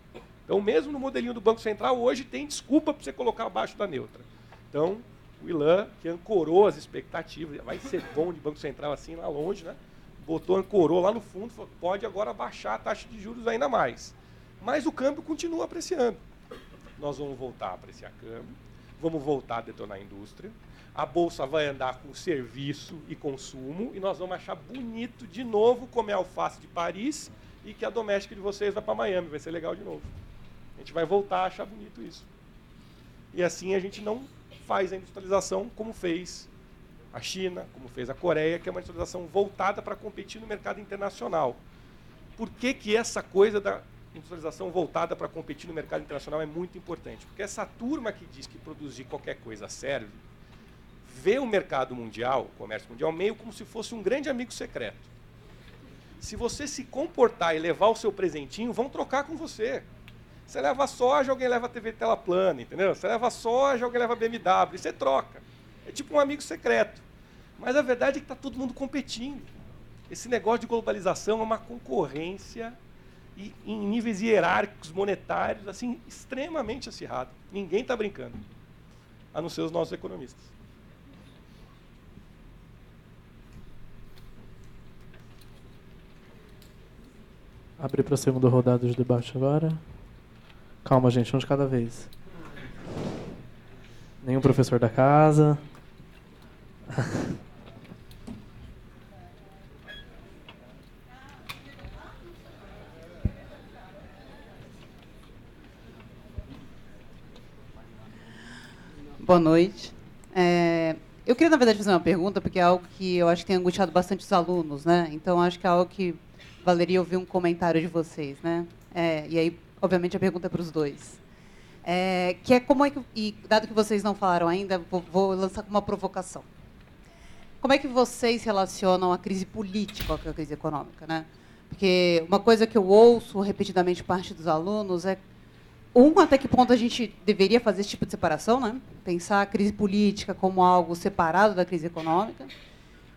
Então mesmo no modelinho do Banco Central, hoje tem desculpa para você colocar abaixo da neutra. Então o Ilan, que ancorou as expectativas, vai ser bom de Banco Central assim lá longe, né? Botou, ancorou lá no fundo, falou, pode agora baixar a taxa de juros ainda mais. Mas o câmbio continua apreciando. Nós vamos voltar a apreciar câmbio, vamos voltar a detonar a indústria, a Bolsa vai andar com serviço e consumo, e nós vamos achar bonito de novo comer alface de Paris e que a doméstica de vocês vai para Miami, vai ser legal de novo. A gente vai voltar a achar bonito isso. E assim a gente não faz a industrialização como fez a China, como fez a Coreia, que é uma industrialização voltada para competir no mercado internacional. Por que essa coisa da industrialização voltada para competir no mercado internacional é muito importante? Porque essa turma que diz que produzir qualquer coisa serve, vê o mercado mundial, o comércio mundial, meio como se fosse um grande amigo secreto. Se você se comportar e levar o seu presentinho, vão trocar com você. Você leva soja, alguém leva TV tela plana, entendeu? Você leva soja, alguém leva BMW, e você troca. É tipo um amigo secreto. Mas a verdade é que está todo mundo competindo. Esse negócio de globalização é uma concorrência em níveis hierárquicos monetários assim extremamente acirrado. Ninguém está brincando, a não ser os nossos economistas. Abrir para a segunda rodada de debate agora. Calma, gente, um de cada vez. Nenhum professor da casa. Boa noite. Eu queria, na verdade, fazer uma pergunta, porque é algo que eu acho que tem angustiado bastante os alunos, né? Então, acho que é algo que valeria ouvir um comentário de vocês, né? E aí, obviamente, a pergunta é para os dois. Que é como é que, e dado que vocês não falaram ainda, vou lançar como uma provocação. Como é que vocês relacionam a crise política com a crise econômica, né? Porque uma coisa que eu ouço repetidamente por parte dos alunos é até que ponto a gente deveria fazer esse tipo de separação, né? Pensar a crise política como algo separado da crise econômica.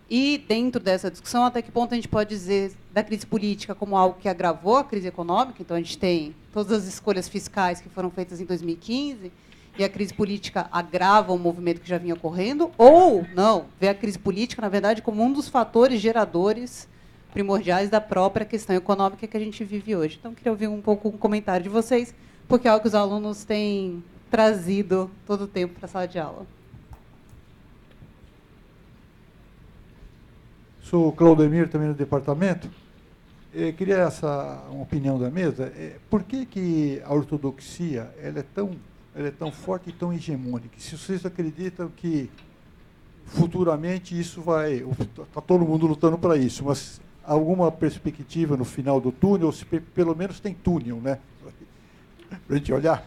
E, dentro dessa discussão, até que ponto a gente pode dizer da crise política como algo que agravou a crise econômica. Então, a gente tem todas as escolhas fiscais que foram feitas em 2015, e a crise política agrava um movimento que já vinha ocorrendo, ou não, ver a crise política, na verdade, como um dos fatores geradores primordiais da própria questão econômica que a gente vive hoje. Então, queria ouvir um pouco um comentário de vocês, porque é algo que os alunos têm trazido todo o tempo para a sala de aula. Sou o Claudemir, também no departamento. Eu queria uma opinião da mesa. Por que a ortodoxia ela é tão forte e tão hegemônica? Se vocês acreditam que futuramente isso vai... Está todo mundo lutando para isso, mas alguma perspectiva no final do túnel, ou se pelo menos tem túnel, né? Para a gente olhar.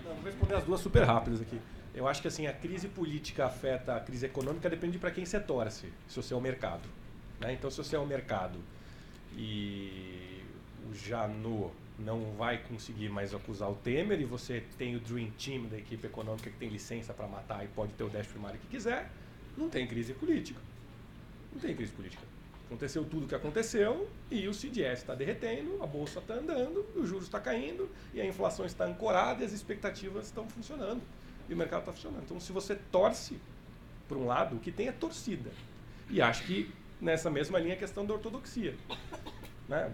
Vou responder as duas super rápidas aqui. Eu acho que assim, a crise política afeta a crise econômica, depende de para quem você torce, se você é o mercado. Né? Então, se você é o mercado e o Janot não vai conseguir mais acusar o Temer, e você tem o Dream Team da equipe econômica que tem licença para matar e pode ter o déficit primário que quiser, não tem crise política. Não tem crise política. Aconteceu tudo o que aconteceu e o CDS está derretendo, a bolsa está andando, os juros está caindo e a inflação está ancorada e as expectativas estão funcionando e o mercado está funcionando. Então, se você torce por um lado, o que tem é torcida. E acho que nessa mesma linha a questão da ortodoxia. Né?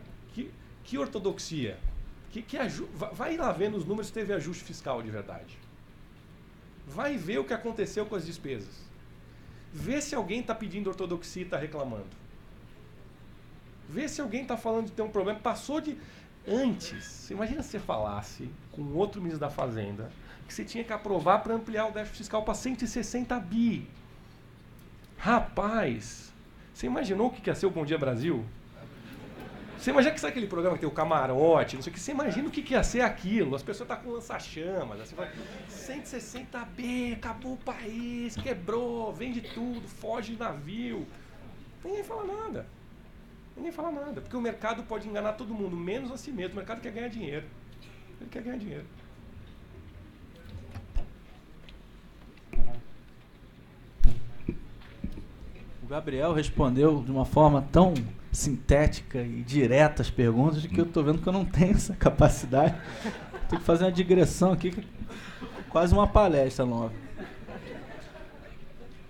Que ortodoxia? Vai lá ver nos números se teve ajuste fiscal de verdade. Vai ver o que aconteceu com as despesas. Vê se alguém está pedindo ortodoxia e está reclamando. Vê se alguém está falando de ter um problema. Passou de... Antes, imagina se você falasse com outro ministro da Fazenda que você tinha que aprovar para ampliar o déficit fiscal para 160 bi. Rapaz, você imaginou o que ia ser o Bom Dia Brasil? Você imagina que sabe aquele programa que tem o camarote, não sei o que, você imagina o que ia ser aquilo, as pessoas estão com lança-chamas, assim, 160 B, acabou o país, quebrou, vende tudo, foge de navio. Ninguém fala nada. Ninguém fala nada, porque o mercado pode enganar todo mundo, menos a si mesmo. O mercado quer ganhar dinheiro. Ele quer ganhar dinheiro. O Gabriel respondeu de uma forma tão sintética e direta as perguntas de que eu estou vendo que eu não tenho essa capacidade. Tenho que fazer uma digressão aqui, quase uma palestra nova.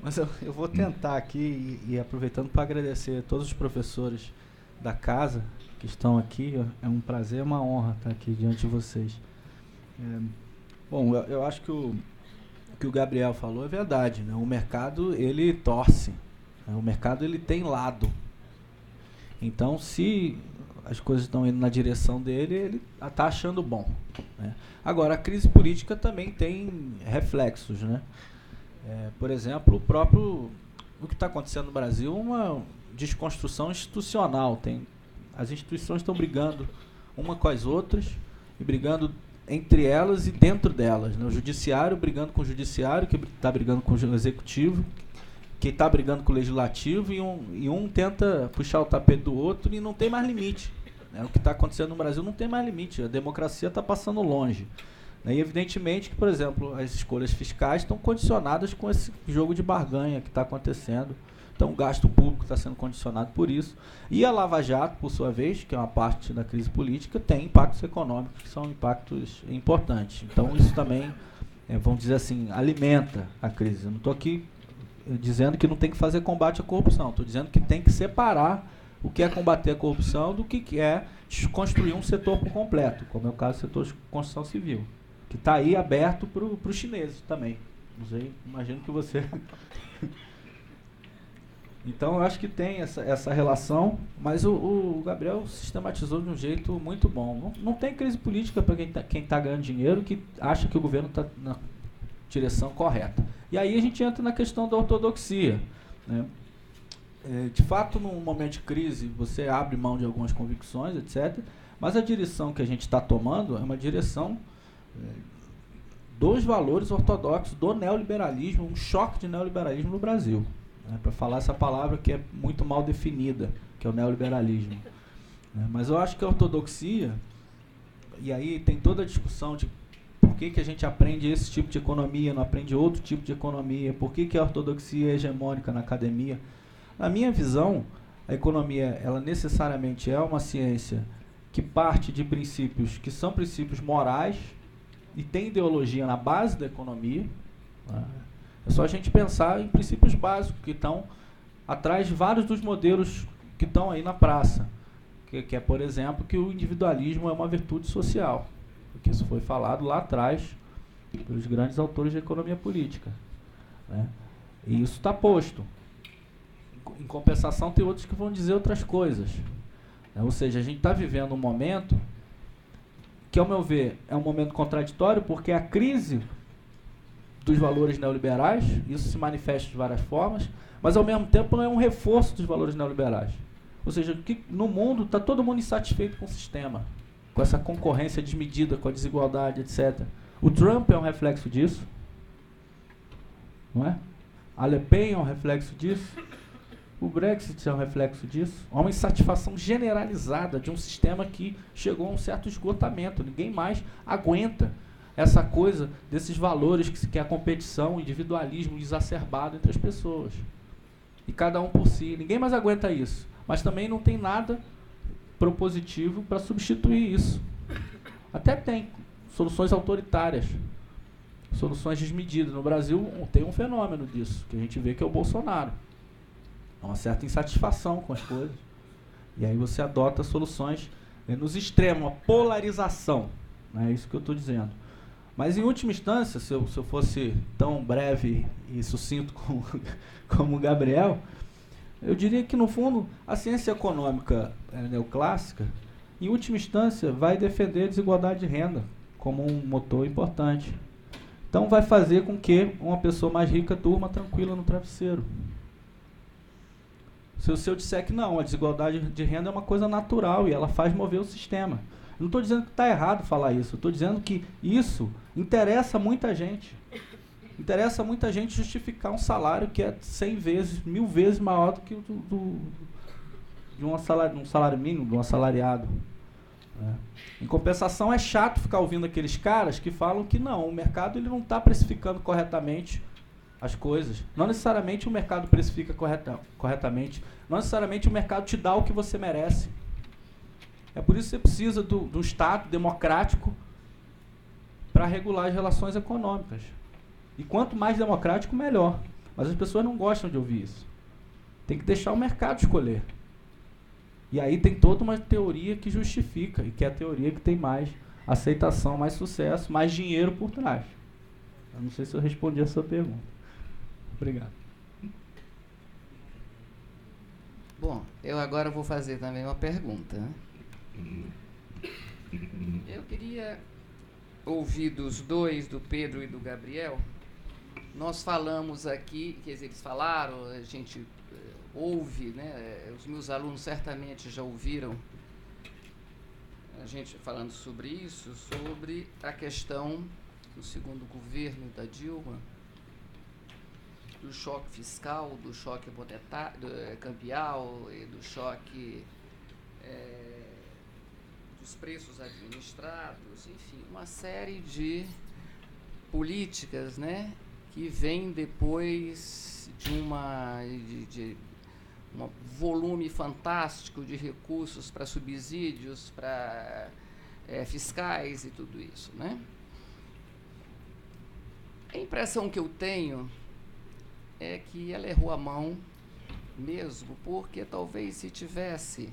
Mas eu vou tentar aqui e aproveitando para agradecer a todos os professores da casa que estão aqui. É um prazer, uma honra estar aqui diante de vocês. Bom, eu acho que o que o Gabriel falou é verdade, né? O mercado, ele torce. Né? O mercado, ele tem lado. Então, se as coisas estão indo na direção dele, ele está achando bom. Né? Agora, a crise política também tem reflexos, né? Por exemplo, o que está acontecendo no Brasil é uma desconstrução institucional. As instituições estão brigando uma com as outras e brigando entre elas e dentro delas. Né? O judiciário brigando com o judiciário, que está brigando com o executivo, que está brigando com o legislativo, e um tenta puxar o tapete do outro e não tem mais limite. Né? O que está acontecendo no Brasil não tem mais limite. A democracia está passando longe. E evidentemente que, por exemplo, as escolhas fiscais estão condicionadas com esse jogo de barganha que está acontecendo. Então o gasto público está sendo condicionado por isso. E a Lava Jato, por sua vez, que é uma parte da crise política, tem impactos econômicos que são impactos importantes. Então isso também, vamos dizer assim, alimenta a crise. Eu não estou aqui dizendo que não tem que fazer combate à corrupção. Estou dizendo que tem que separar o que é combater a corrupção do que é construir um setor por completo, como é o caso do setor de construção civil, que está aí aberto para os chineses também. Não sei, imagino que você... Então, eu acho que tem essa relação, mas o Gabriel sistematizou de um jeito muito bom. Não tem crise política para quem tá ganhando dinheiro, que acha que o governo está na direção correta. E aí a gente entra na questão da ortodoxia. Né? De fato, num momento de crise, você abre mão de algumas convicções, etc., mas a direção que a gente está tomando é uma direção dos valores ortodoxos, do neoliberalismo, um choque de neoliberalismo no Brasil. Para falar essa palavra que é muito mal definida, que é o neoliberalismo. Mas eu acho que a ortodoxia, e aí tem toda a discussão de por que a gente aprende esse tipo de economia, não aprende outro tipo de economia, por que a ortodoxia é hegemônica na academia. Na minha visão, a economia, ela necessariamente é uma ciência que parte de princípios que são princípios morais e tem ideologia na base da economia. É só a gente pensar em princípios básicos que estão atrás de vários dos modelos que estão aí na praça. Que é, por exemplo, que o individualismo é uma virtude social. Porque isso foi falado lá atrás pelos grandes autores de economia política. Né? E isso está posto. Em compensação, tem outros que vão dizer outras coisas. Ou seja, a gente está vivendo um momento que, ao meu ver, é um momento contraditório, porque a crise dos valores neoliberais, isso se manifesta de várias formas, mas ao mesmo tempo é um reforço dos valores neoliberais. Ou seja, que no mundo está todo mundo insatisfeito com o sistema, com essa concorrência desmedida, com a desigualdade, etc. O Trump é um reflexo disso, não é? A Le Pen é um reflexo disso. O Brexit é um reflexo disso. Há uma insatisfação generalizada de um sistema que chegou a um certo esgotamento. Ninguém mais aguenta essa coisa desses valores que é a competição, o individualismo exacerbado entre as pessoas. E cada um por si. Ninguém mais aguenta isso. Mas também não tem nada propositivo para substituir isso. Até tem soluções autoritárias, soluções desmedidas. No Brasil tem um fenômeno disso, que a gente vê que é o Bolsonaro. Há uma certa insatisfação com as coisas. E aí você adota soluções nos extremos, a polarização. É isso que eu estou dizendo. Mas, em última instância, se eu fosse tão breve e sucinto como o Gabriel, eu diria que, no fundo, a ciência econômica neoclássica, em última instância, vai defender a desigualdade de renda como um motor importante. Então, vai fazer com que uma pessoa mais rica durma tranquila no travesseiro. Se eu disser que não, a desigualdade de renda é uma coisa natural e ela faz mover o sistema. Eu não estou dizendo que está errado falar isso, eu estou dizendo que isso interessa muita gente. Interessa muita gente justificar um salário que é 100 vezes, 1000 vezes maior do que de um salário mínimo, de um assalariado. Em compensação, é chato ficar ouvindo aqueles caras que falam que não, o mercado ele não está precificando corretamente as coisas. Não necessariamente o mercado precifica corretamente. Não necessariamente o mercado te dá o que você merece. É por isso que você precisa do Estado democrático para regular as relações econômicas. E quanto mais democrático, melhor. Mas as pessoas não gostam de ouvir isso. Tem que deixar o mercado escolher. E aí tem toda uma teoria que justifica, e que é a teoria que tem mais aceitação, mais sucesso, mais dinheiro por trás. Eu não sei se eu respondi a sua pergunta. Obrigado. Bom, eu agora vou fazer também uma pergunta. Eu queria ouvir dos dois, do Pedro e do Gabriel. Nós falamos aqui, quer dizer, eles falaram, a gente ouve, né? Os meus alunos certamente já ouviram a gente falando sobre isso, sobre a questão do segundo governo da Dilma, do choque fiscal, do choque monetário, cambial e do choque dos preços administrados, enfim, uma série de políticas, né, que vem depois de um volume fantástico de recursos para subsídios, para fiscais e tudo isso, né? A impressão que eu tenho é que ela errou a mão mesmo, porque talvez se tivesse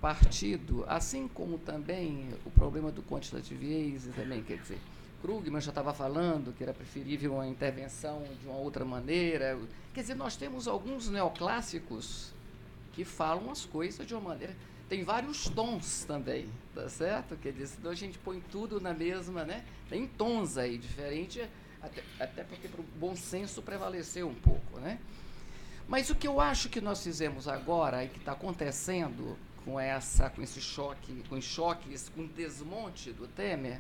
partido, assim como também o problema do quantitative easing também, quer dizer, Krugman já estava falando que era preferível uma intervenção de uma outra maneira. Quer dizer, nós temos alguns neoclássicos que falam as coisas de uma maneira... Tem vários tons também, tá certo? Quer dizer, senão a gente põe tudo na mesma, né? Tem tons aí diferentes, até porque o bom senso prevaleceu um pouco, né? Mas o que eu acho que nós fizemos agora e que está acontecendo com esse choque, com o desmonte do Temer,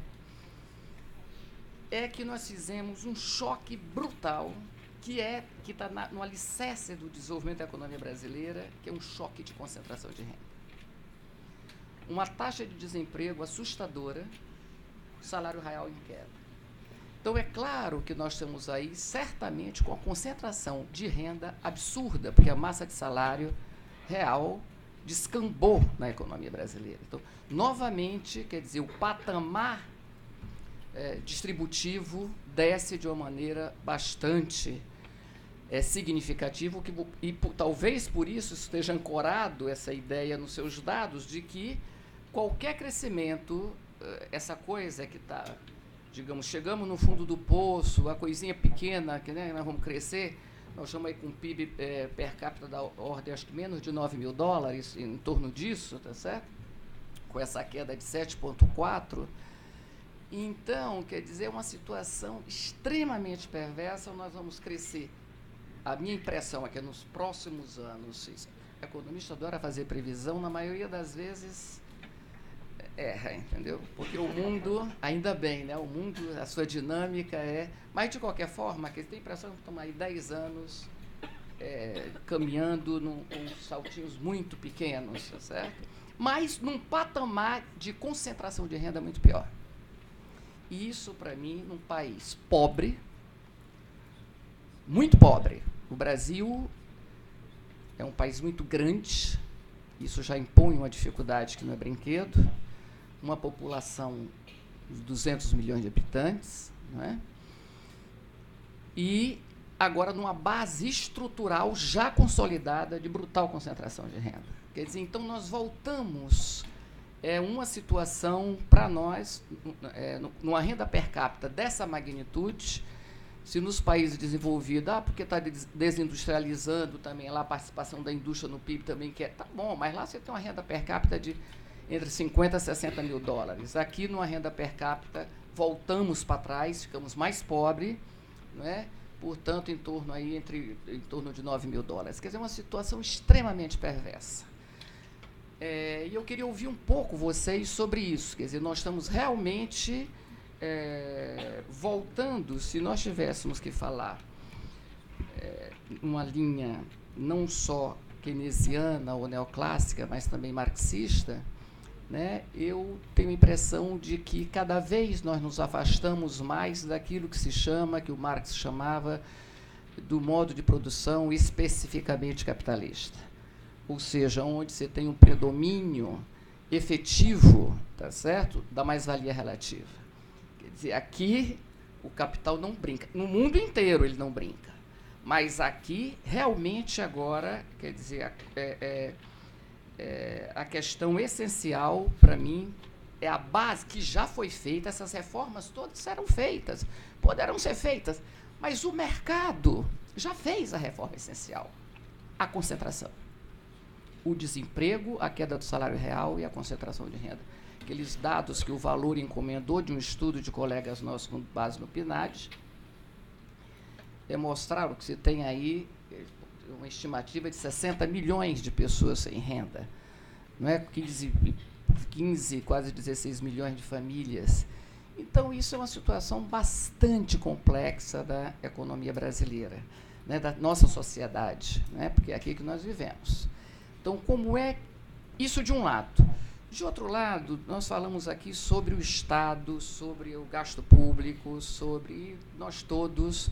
é que nós fizemos um choque brutal que está no alicerce do desenvolvimento da economia brasileira, que é um choque de concentração de renda. Uma taxa de desemprego assustadora, salário real em queda. Então, é claro que nós estamos aí, certamente, com a concentração de renda absurda, porque a massa de salário real descambou na economia brasileira. Então, novamente, quer dizer, o patamar distributivo desce de uma maneira bastante significativa, talvez por isso esteja ancorado essa ideia nos seus dados de que qualquer crescimento, essa coisa que está, digamos, chegamos no fundo do poço, a coisinha pequena que, né, nós vamos crescer, nós estamos aí com um PIB per capita da ordem, acho que menos de $9 mil, em torno disso, tá certo? Com essa queda de 7,4%. Então, quer dizer, é uma situação extremamente perversa, nós vamos crescer. A minha impressão é que nos próximos anos, a economista adora fazer previsão, na maioria das vezes erra, entendeu? Porque o mundo, ainda bem, né? O mundo, a sua dinâmica mas de qualquer forma, que tem a impressão que tomar aí 10 anos caminhando com saltinhos muito pequenos, tá certo? Mas num patamar de concentração de renda muito pior. E isso, para mim, num país pobre, muito pobre. O Brasil é um país muito grande, isso já impõe uma dificuldade que não é brinquedo, uma população de 200 milhões de habitantes, não é? E agora numa base estrutural já consolidada de brutal concentração de renda. Quer dizer, então nós voltamos uma situação para nós, numa renda per capita dessa magnitude, se nos países desenvolvidos, porque está desindustrializando também lá a participação da indústria no PIB também, que tá bom, mas lá você tem uma renda per capita de entre 50 a 60 mil dólares. Aqui, numa renda per capita, voltamos para trás, ficamos mais pobres, não é? Portanto, em torno de 9 mil dólares. Quer dizer, uma situação extremamente perversa. E eu queria ouvir um pouco vocês sobre isso. Quer dizer, nós estamos realmente voltando, se nós tivéssemos que falar uma linha não só keynesiana ou neoclássica, mas também marxista, né, eu tenho a impressão de que cada vez nós nos afastamos mais daquilo que o Marx chamava do modo de produção especificamente capitalista. Ou seja, onde você tem um predomínio efetivo, tá certo, da mais-valia relativa. Quer dizer, aqui o capital não brinca. No mundo inteiro ele não brinca. Mas aqui, realmente, agora, quer dizer, a questão essencial, para mim, é a base que já foi feita, essas reformas todas serão feitas, poderão ser feitas, mas o mercado já fez a reforma essencial, a concentração. O desemprego, a queda do salário real e a concentração de renda. Aqueles dados que o Valor encomendou de um estudo de colegas nossos com base no PNAD, demonstraram que se tem aí uma estimativa de 60 milhões de pessoas sem renda, não é? 15, quase 16 milhões de famílias. Então, isso é uma situação bastante complexa da economia brasileira, né, da nossa sociedade, né, porque é aqui que nós vivemos. Então, como é isso de um lado? De outro lado, nós falamos aqui sobre o Estado, sobre o gasto público, sobre nós todos...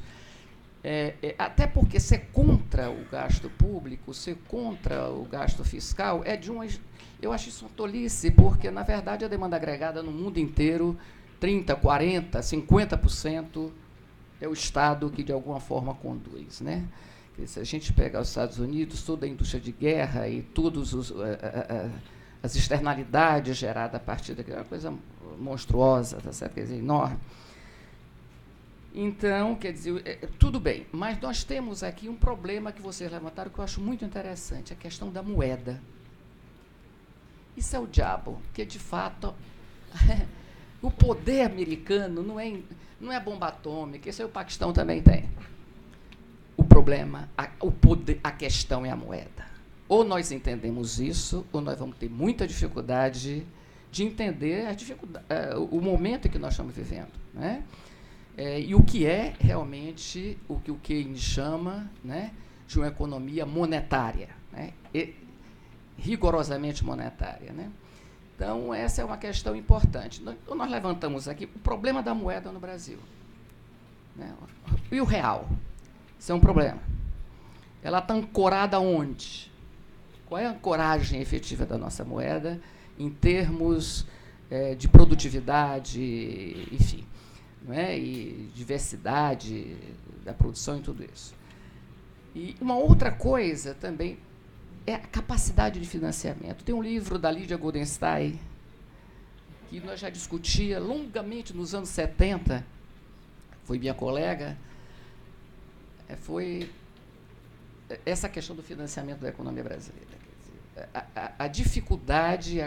até porque ser contra o gasto público, ser contra o gasto fiscal, eu acho isso uma tolice, porque, na verdade, a demanda agregada no mundo inteiro, 30%, 40%, 50% é o Estado que, de alguma forma, conduz, né? Se a gente pegar os Estados Unidos, toda a indústria de guerra e todas as externalidades geradas a partir daquela coisa monstruosa, tá certo? Quer dizer, enorme. Então, quer dizer, tudo bem, mas nós temos aqui um problema que vocês levantaram que eu acho muito interessante, a questão da moeda. Isso é o diabo, porque, de fato, o poder americano não é bomba atômica, isso aí o Paquistão também tem. O problema, a questão é a moeda. Ou nós entendemos isso, ou nós vamos ter muita dificuldade de entender o momento em que nós estamos vivendo, né? E o que é realmente o que o Keynes chama, né, de uma economia monetária, né, rigorosamente monetária, né? Então, essa é uma questão importante. Nós levantamos aqui o problema da moeda no Brasil, né? E o real? Isso é um problema. Ela está ancorada onde? Qual é a ancoragem efetiva da nossa moeda em termos de produtividade, enfim, não é? E diversidade da produção e tudo isso. E uma outra coisa também é a capacidade de financiamento. Tem um livro da Lydia Goldenstein, que nós já discutia longamente nos anos 70, foi minha colega, foi essa questão do financiamento da economia brasileira. Quer dizer, a dificuldade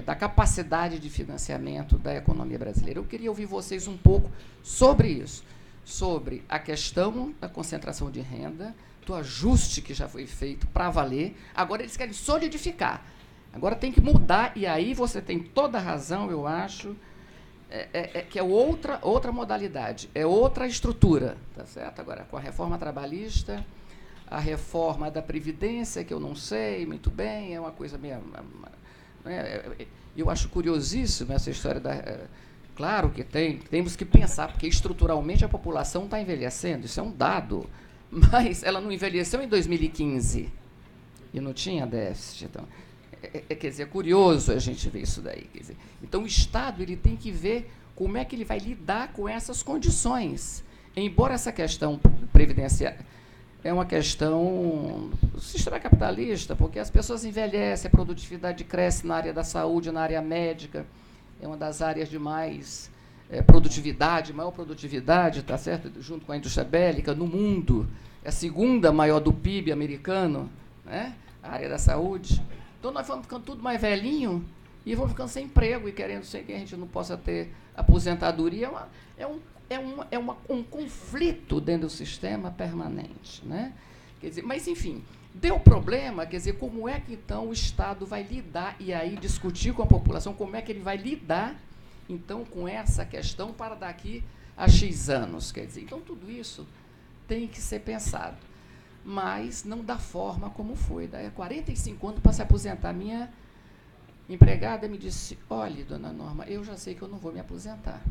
da capacidade de financiamento da economia brasileira. Eu queria ouvir vocês um pouco sobre isso, sobre a questão da concentração de renda, do ajuste que já foi feito para valer. Agora eles querem solidificar. Agora tem que mudar, e aí você tem toda a razão, eu acho, que é outra modalidade, é outra estrutura, tá certo? Agora, com a reforma trabalhista, a reforma da Previdência, que eu não sei muito bem, é uma coisa meio... Eu acho curiosíssimo essa história da... Claro que temos que pensar, porque estruturalmente a população está envelhecendo, isso é um dado, mas ela não envelheceu em 2015 e não tinha déficit. Então, quer dizer, é curioso a gente ver isso daí. Quer dizer, então, o Estado ele tem que ver como é que ele vai lidar com essas condições. Embora essa questão previdenciária é uma questão do sistema capitalista, porque as pessoas envelhecem, a produtividade cresce na área da saúde, na área médica, é uma das áreas de mais maior produtividade, tá certo? Junto com a indústria bélica, no mundo, é a segunda maior do PIB americano, né? A área da saúde. Então, nós vamos ficando tudo mais velhinho e vamos ficando sem emprego e querendo que a gente não possa ter aposentadoria. Um conflito dentro do sistema permanente, né? Quer dizer, mas, enfim, deu problema, quer dizer, como é que, então, o Estado vai lidar, e aí discutir com a população como é que ele vai lidar, então, com essa questão para daqui a X anos, quer dizer. Então, tudo isso tem que ser pensado, mas não da forma como foi. Daí, 45 anos para se aposentar. Minha empregada me disse, olha, dona Norma, eu já sei que eu não vou me aposentar.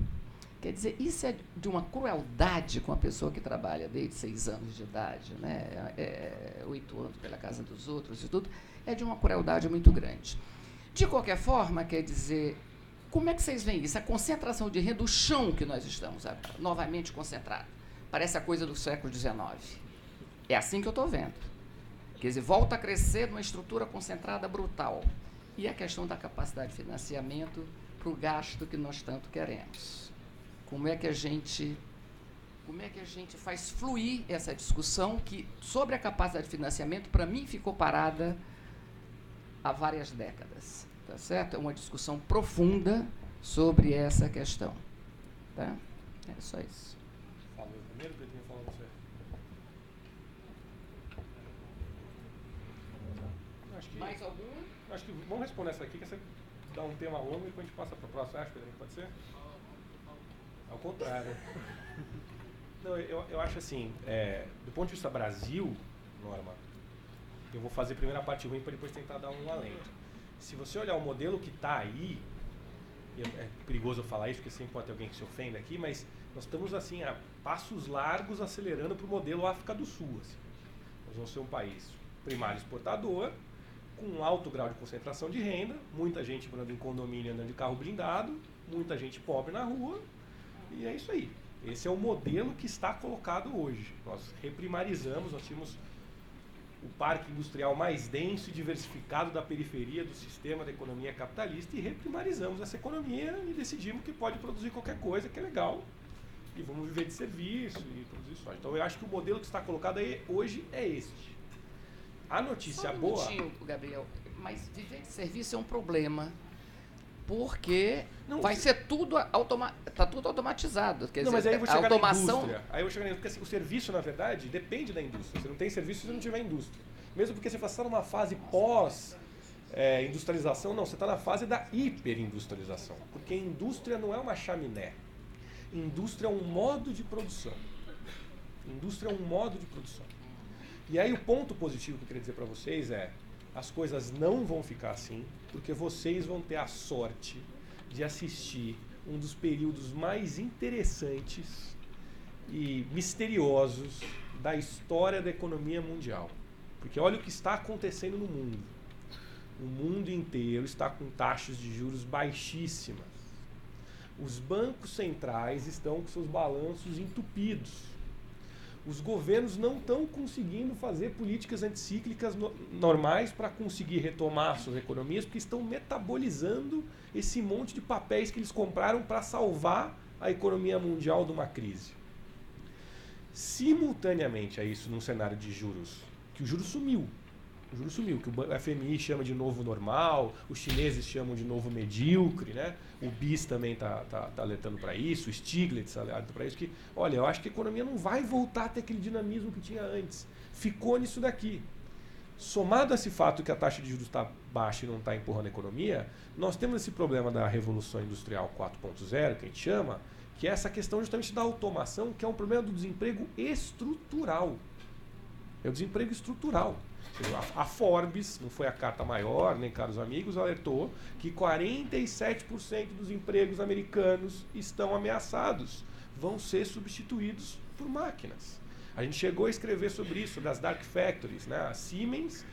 Quer dizer, isso é de uma crueldade com a pessoa que trabalha desde 6 anos de idade, né? 8 anos pela casa dos outros e tudo, é de uma crueldade muito grande. De qualquer forma, quer dizer, como é que vocês veem isso? A concentração de renda, o chão que nós estamos agora, novamente concentrado. Parece a coisa do século XIX. É assim que eu estou vendo. Quer dizer, volta a crescer numa estrutura concentrada brutal. E a questão da capacidade de financiamento para o gasto que nós tanto queremos. Como é que a gente faz fluir essa discussão que, sobre a capacidade de financiamento, para mim, ficou parada há várias décadas. Tá certo? É uma discussão profunda sobre essa questão. Tá? É só isso. Falou primeiro, Pedrinho, falou você. Mais algum? Acho que vamos responder essa aqui, que você dá um tema longo e depois a gente passa para o próximo. Acho, Pedrinho, pode ser? Ao contrário. Não, eu acho assim, do ponto de vista Brasil, Norma, eu vou fazer primeiro a parte ruim para depois tentar dar um alento. Se você olhar o modelo que está aí, é perigoso eu falar isso, porque sempre pode ter alguém que se ofenda aqui, mas nós estamos assim, a passos largos acelerando para o modelo África do Sul. Assim. Nós vamos ser um país primário exportador, com um alto grau de concentração de renda, muita gente morando em condomínio andando de carro blindado, muita gente pobre na rua, e é isso aí. Esse é o modelo que está colocado hoje. Nós reprimarizamos, nós tínhamos o parque industrial mais denso e diversificado da periferia do sistema da economia capitalista e reprimarizamos essa economia e decidimos que pode produzir qualquer coisa que é legal e vamos viver de serviço e produzir soja. Então eu acho que o modelo que está colocado aí hoje é este. A notícia boa... Gabriel, mas viver de serviço é um problema. Porque vai ser tudo está tudo automatizado. Quer dizer, mas aí eu vou chegar a automação... na indústria. Aí eu vou chegar na indústria, porque o serviço, na verdade, depende da indústria. Você não tem serviço se você não tiver indústria. Mesmo porque você está numa fase pós-industrialização, não, você está na fase da hiperindustrialização. Porque indústria não é uma chaminé. Indústria é um modo de produção. Indústria é um modo de produção. E aí o ponto positivo que eu queria dizer para vocês é: as coisas não vão ficar assim, porque vocês vão ter a sorte de assistir um dos períodos mais interessantes e misteriosos da história da economia mundial. Porque olha o que está acontecendo no mundo. O mundo inteiro está com taxas de juros baixíssimas. Os bancos centrais estão com seus balanços entupidos. Os governos não estão conseguindo fazer políticas anticíclicas normais para conseguir retomar suas economias, porque estão metabolizando esse monte de papéis que eles compraram para salvar a economia mundial de uma crise. Simultaneamente a isso, num cenário de juros, que o juro sumiu, que o FMI chama de novo normal, os chineses chamam de novo medíocre, né? O BIS também está alertando para isso, o Stiglitz alerta para isso, que, olha, eu acho que a economia não vai voltar a ter aquele dinamismo que tinha antes. Ficou nisso daqui. Somado a esse fato que a taxa de juros está baixa e não está empurrando a economia, nós temos esse problema da Revolução Industrial 4.0, que a gente chama, que é essa questão justamente da automação, que é um problema do desemprego estrutural. É o desemprego estrutural. A Forbes, não foi a carta maior, nem caros amigos, alertou que 47% dos empregos americanos estão ameaçados, vão ser substituídos por máquinas. A gente chegou a escrever sobre isso, das dark factories, né? A Siemens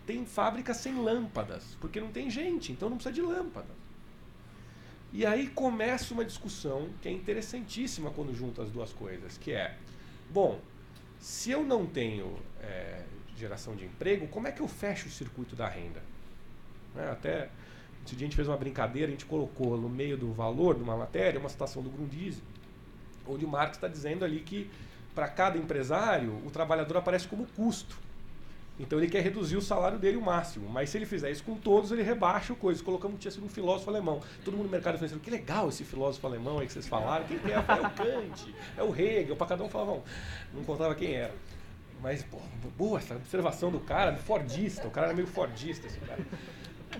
tem fábricas sem lâmpadas, porque não tem gente, então não precisa de lâmpada. E aí começa uma discussão que é interessantíssima quando junta as duas coisas, que é, bom, se eu não tenho geração de emprego, como é que eu fecho o circuito da renda? Até esse dia a gente fez uma brincadeira, a gente colocou no meio do valor de uma matéria uma citação do Grundrisse, onde o Marx está dizendo ali que para cada empresário o trabalhador aparece como custo. Então ele quer reduzir o salário dele o máximo, mas se ele fizer isso com todos, ele rebaixa o coisa. Colocamos que tinha sido um filósofo alemão. Todo mundo no mercado pensando, que legal esse filósofo alemão aí que vocês falaram. Quem que é? Eu falei, é o Kant, é o Hegel, para cada um falavam, não contava quem era. Mas, pô, boa essa observação do cara, fordista, o cara era meio fordista, esse cara.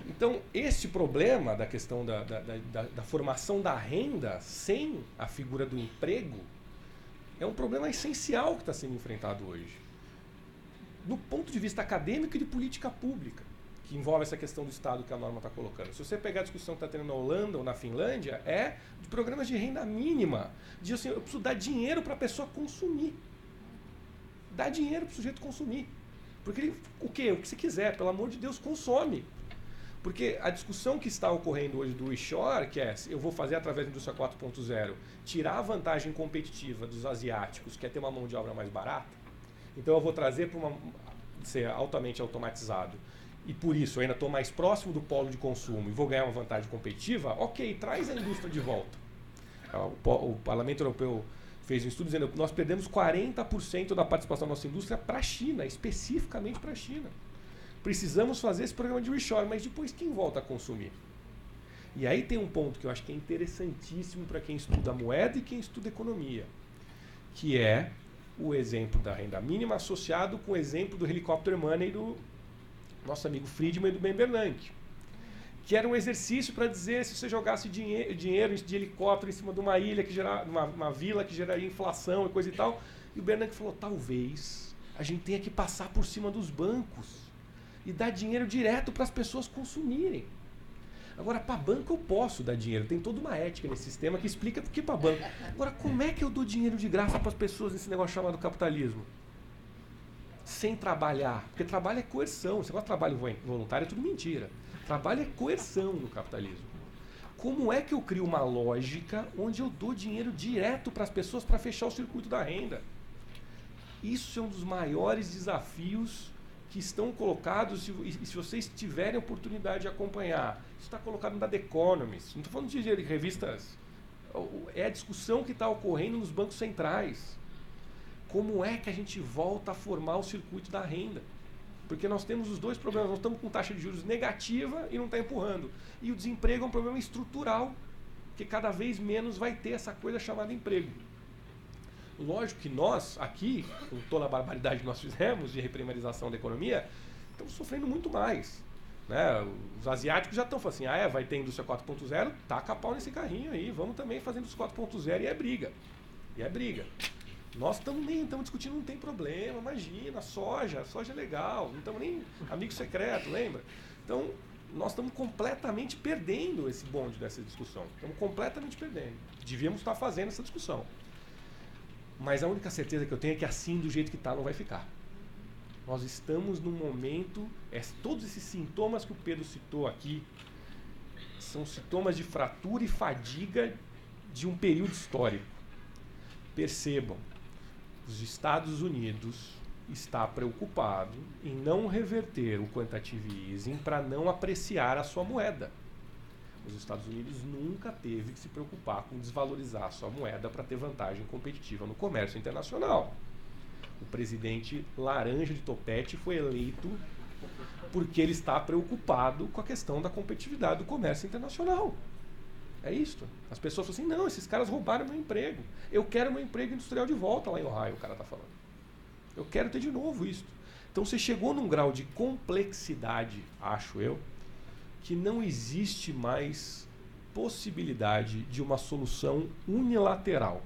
Então, esse problema da questão da formação da renda sem a figura do emprego é um problema essencial que está sendo enfrentado hoje. Do ponto de vista acadêmico e de política pública, que envolve essa questão do Estado que a norma está colocando. Se você pegar a discussão que está tendo na Holanda ou na Finlândia, é de programas de renda mínima, de assim, eu preciso dar dinheiro para a pessoa consumir. Dá dinheiro para o sujeito consumir. Porque ele, o que você quiser, pelo amor de Deus, consome. Porque a discussão que está ocorrendo hoje do reshore, que é, eu vou fazer através da indústria 4.0, tirar a vantagem competitiva dos asiáticos, que é ter uma mão de obra mais barata, então eu vou trazer para ser altamente automatizado, e por isso eu ainda estou mais próximo do polo de consumo e vou ganhar uma vantagem competitiva, ok, traz a indústria de volta. O Parlamento Europeu fez um estudo dizendo que nós perdemos 40% da participação da nossa indústria para a China, especificamente para a China. Precisamos fazer esse programa de reshore, mas depois quem volta a consumir? E aí tem um ponto que eu acho que é interessantíssimo para quem estuda moeda e quem estuda economia, que é o exemplo da renda mínima associado com o exemplo do helicopter money do nosso amigo Friedman e do Ben Bernanke, que era um exercício para dizer se você jogasse dinheiro de helicóptero em cima de uma ilha, que gerava, uma vila que geraria inflação e coisa e tal. E o Bernanke falou, talvez a gente tenha que passar por cima dos bancos e dar dinheiro direto para as pessoas consumirem. Agora, para banco eu posso dar dinheiro, tem toda uma ética nesse sistema que explica por que para banco. Agora, como é que eu dou dinheiro de graça para as pessoas nesse negócio chamado capitalismo? Sem trabalhar, porque trabalho é coerção, esse negócio de trabalho voluntário é tudo mentira. Trabalho é coerção no capitalismo. Como é que eu crio uma lógica onde eu dou dinheiro direto para as pessoas para fechar o circuito da renda? Isso é um dos maiores desafios que estão colocados, e se vocês tiverem a oportunidade de acompanhar, isso está colocado na The Economist, não estou falando de revistas, é a discussão que está ocorrendo nos bancos centrais. Como é que a gente volta a formar o circuito da renda? Porque nós temos os dois problemas, nós estamos com taxa de juros negativa e não está empurrando. E o desemprego é um problema estrutural, que cada vez menos vai ter essa coisa chamada emprego. Lógico que nós, aqui, com toda a barbaridade que nós fizemos de reprimarização da economia, estamos sofrendo muito mais. Né? Os asiáticos já estão falando assim, vai ter indústria 4.0, taca a pau nesse carrinho aí, vamos também fazer indústria 4.0 e é briga. Nós estamos discutindo, não tem problema, imagina, soja é legal, não estamos nem amigo secreto, lembra? Então, nós estamos completamente perdendo esse bonde dessa discussão. Estamos completamente perdendo. Devíamos estar fazendo essa discussão. Mas a única certeza que eu tenho é que assim, do jeito que está, não vai ficar. Nós estamos num momento, todos esses sintomas que o Pedro citou aqui, são sintomas de fratura e fadiga de um período histórico. Percebam, os Estados Unidos está preocupado em não reverter o quantitative easing para não apreciar a sua moeda. Os Estados Unidos nunca teve que se preocupar com desvalorizar a sua moeda para ter vantagem competitiva no comércio internacional. O presidente laranja de topete foi eleito porque ele está preocupado com a questão da competitividade do comércio internacional. É isso. As pessoas falam assim, não, esses caras roubaram meu emprego. Eu quero meu emprego industrial de volta lá em Ohio, o cara está falando. Eu quero ter de novo isso. Então você chegou num grau de complexidade, acho eu, que não existe mais possibilidade de uma solução unilateral.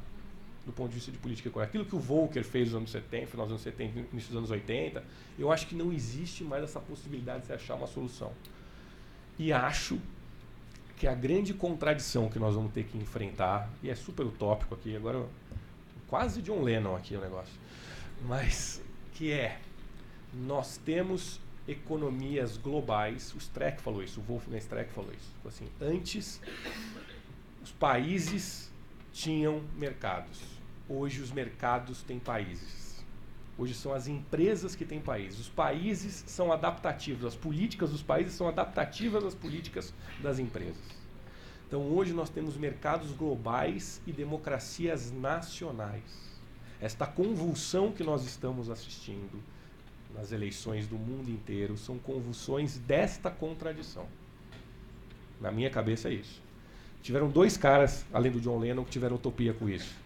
do ponto de vista de política econômica. Aquilo que o Volcker fez nos anos 70, final dos anos 70, início dos anos 80, eu acho que não existe mais essa possibilidade de se achar uma solução. E acho que a grande contradição que nós vamos ter que enfrentar, e é super utópico aqui, agora quase John Lennon aqui o negócio, mas que é, nós temos economias globais, o Streeck falou isso, o Wolfgang Streeck falou isso, assim, antes os países tinham mercados, hoje os mercados têm países. Hoje são as empresas que têm países. Os países são adaptativos, as políticas dos países são adaptativas às políticas das empresas. Então hoje nós temos mercados globais e democracias nacionais. Esta convulsão que nós estamos assistindo nas eleições do mundo inteiro são convulsões desta contradição. Na minha cabeça é isso. Tiveram dois caras, além do John Lennon, que tiveram utopia com isso.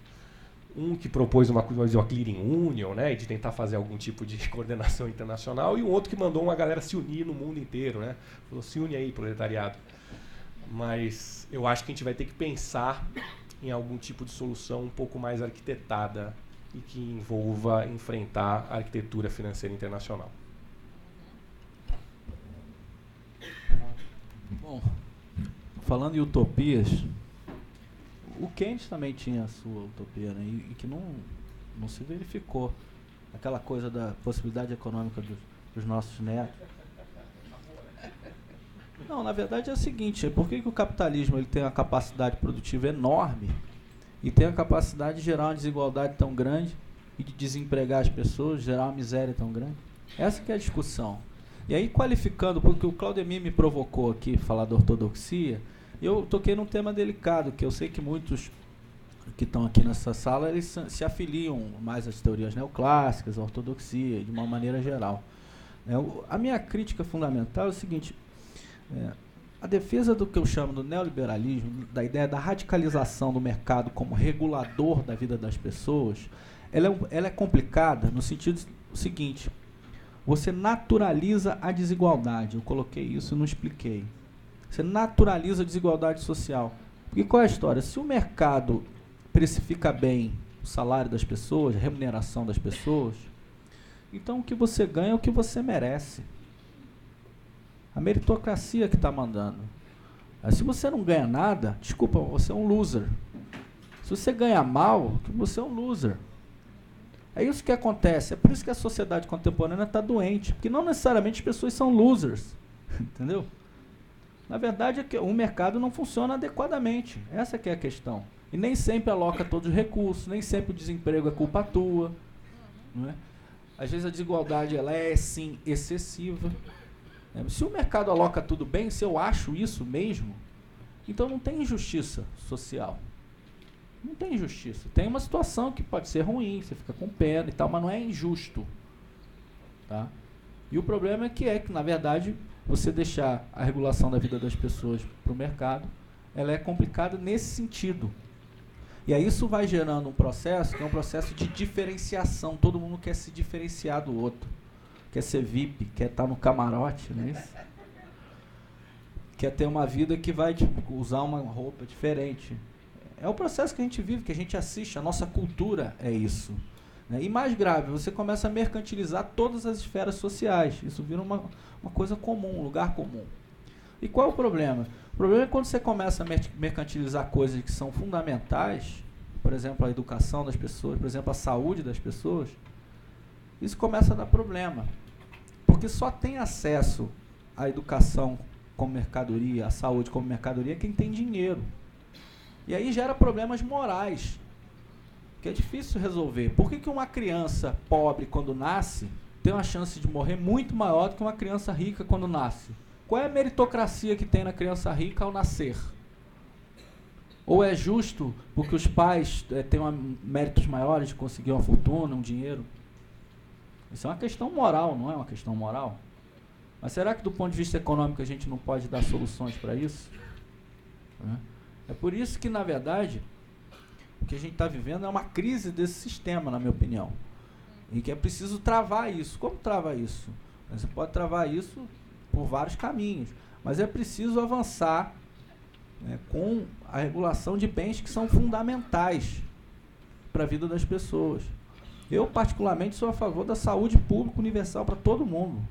Um que propôs uma clearing union, né, de tentar fazer algum tipo de coordenação internacional, e um outro que mandou uma galera se unir no mundo inteiro, né? Falou, se une aí, proletariado. Mas eu acho que a gente vai ter que pensar em algum tipo de solução um pouco mais arquitetada e que envolva enfrentar a arquitetura financeira internacional. Bom, falando em utopias, o Keynes também tinha a sua utopia, né? E que não se verificou. Aquela coisa da possibilidade econômica dos nossos netos. Não, na verdade é o seguinte, por que o capitalismo ele tem uma capacidade produtiva enorme e tem a capacidade de gerar uma desigualdade tão grande e de desempregar as pessoas, gerar uma miséria tão grande? Essa que é a discussão. E aí, qualificando, porque o Claudemir me provocou aqui, falar da ortodoxia, eu toquei num tema delicado, que eu sei que muitos que estão aqui nessa sala, eles se afiliam mais às teorias neoclássicas, à ortodoxia, de uma maneira geral. A minha crítica fundamental é o seguinte, a defesa do que eu chamo do neoliberalismo, da ideia da radicalização do mercado como regulador da vida das pessoas, ela é complicada no sentido seguinte, você naturaliza a desigualdade, eu coloquei isso e não expliquei. Você naturaliza a desigualdade social. Porque qual é a história? Se o mercado precifica bem o salário das pessoas, a remuneração das pessoas, então o que você ganha é o que você merece. A meritocracia que está mandando. Aí, se você não ganha nada, desculpa, você é um loser. Se você ganha mal, você é um loser. É isso que acontece. É por isso que a sociedade contemporânea está doente. Porque não necessariamente as pessoas são losers. Entendeu? Na verdade, é que o mercado não funciona adequadamente. Essa que é a questão. E nem sempre aloca todos os recursos, nem sempre o desemprego é culpa tua. Não é? Às vezes a desigualdade ela é, sim, excessiva. Se o mercado aloca tudo bem, se eu acho isso mesmo, então não tem injustiça social. Não tem injustiça. Tem uma situação que pode ser ruim, você fica com pena e tal, mas não é injusto. Tá? E o problema é que, na verdade, você deixar a regulação da vida das pessoas para o mercado, ela é complicada nesse sentido. E aí isso vai gerando um processo, que é um processo de diferenciação. Todo mundo quer se diferenciar do outro. Quer ser VIP, quer estar no camarote, não é isso? Quer ter uma vida que vai usar uma roupa diferente. É o processo que a gente vive, que a gente assiste, a nossa cultura é isso. Né? E mais grave, você começa a mercantilizar todas as esferas sociais. Isso vira uma coisa comum, um lugar comum. E qual é o problema? O problema é quando você começa a mercantilizar coisas que são fundamentais, por exemplo, a educação das pessoas, por exemplo, a saúde das pessoas, isso começa a dar problema. Porque só tem acesso à educação como mercadoria, à saúde como mercadoria, quem tem dinheiro. E aí gera problemas morais, que é difícil resolver. Por que uma criança pobre, quando nasce, tem uma chance de morrer muito maior do que uma criança rica quando nasce? Qual é a meritocracia que tem na criança rica ao nascer? Ou é justo porque os pais têm méritos maiores de conseguir uma fortuna, um dinheiro? Isso é uma questão moral, não é uma questão moral? Mas será que do ponto de vista econômico a gente não pode dar soluções para isso? É por isso que, na verdade, o que a gente está vivendo é uma crise desse sistema, na minha opinião. E que é preciso travar isso. Como trava isso? Você pode travar isso por vários caminhos. Mas é preciso avançar, né, com a regulação de bens que são fundamentais. para a vida das pessoas. Eu, particularmente, sou a favor da saúde pública universal para todo mundo.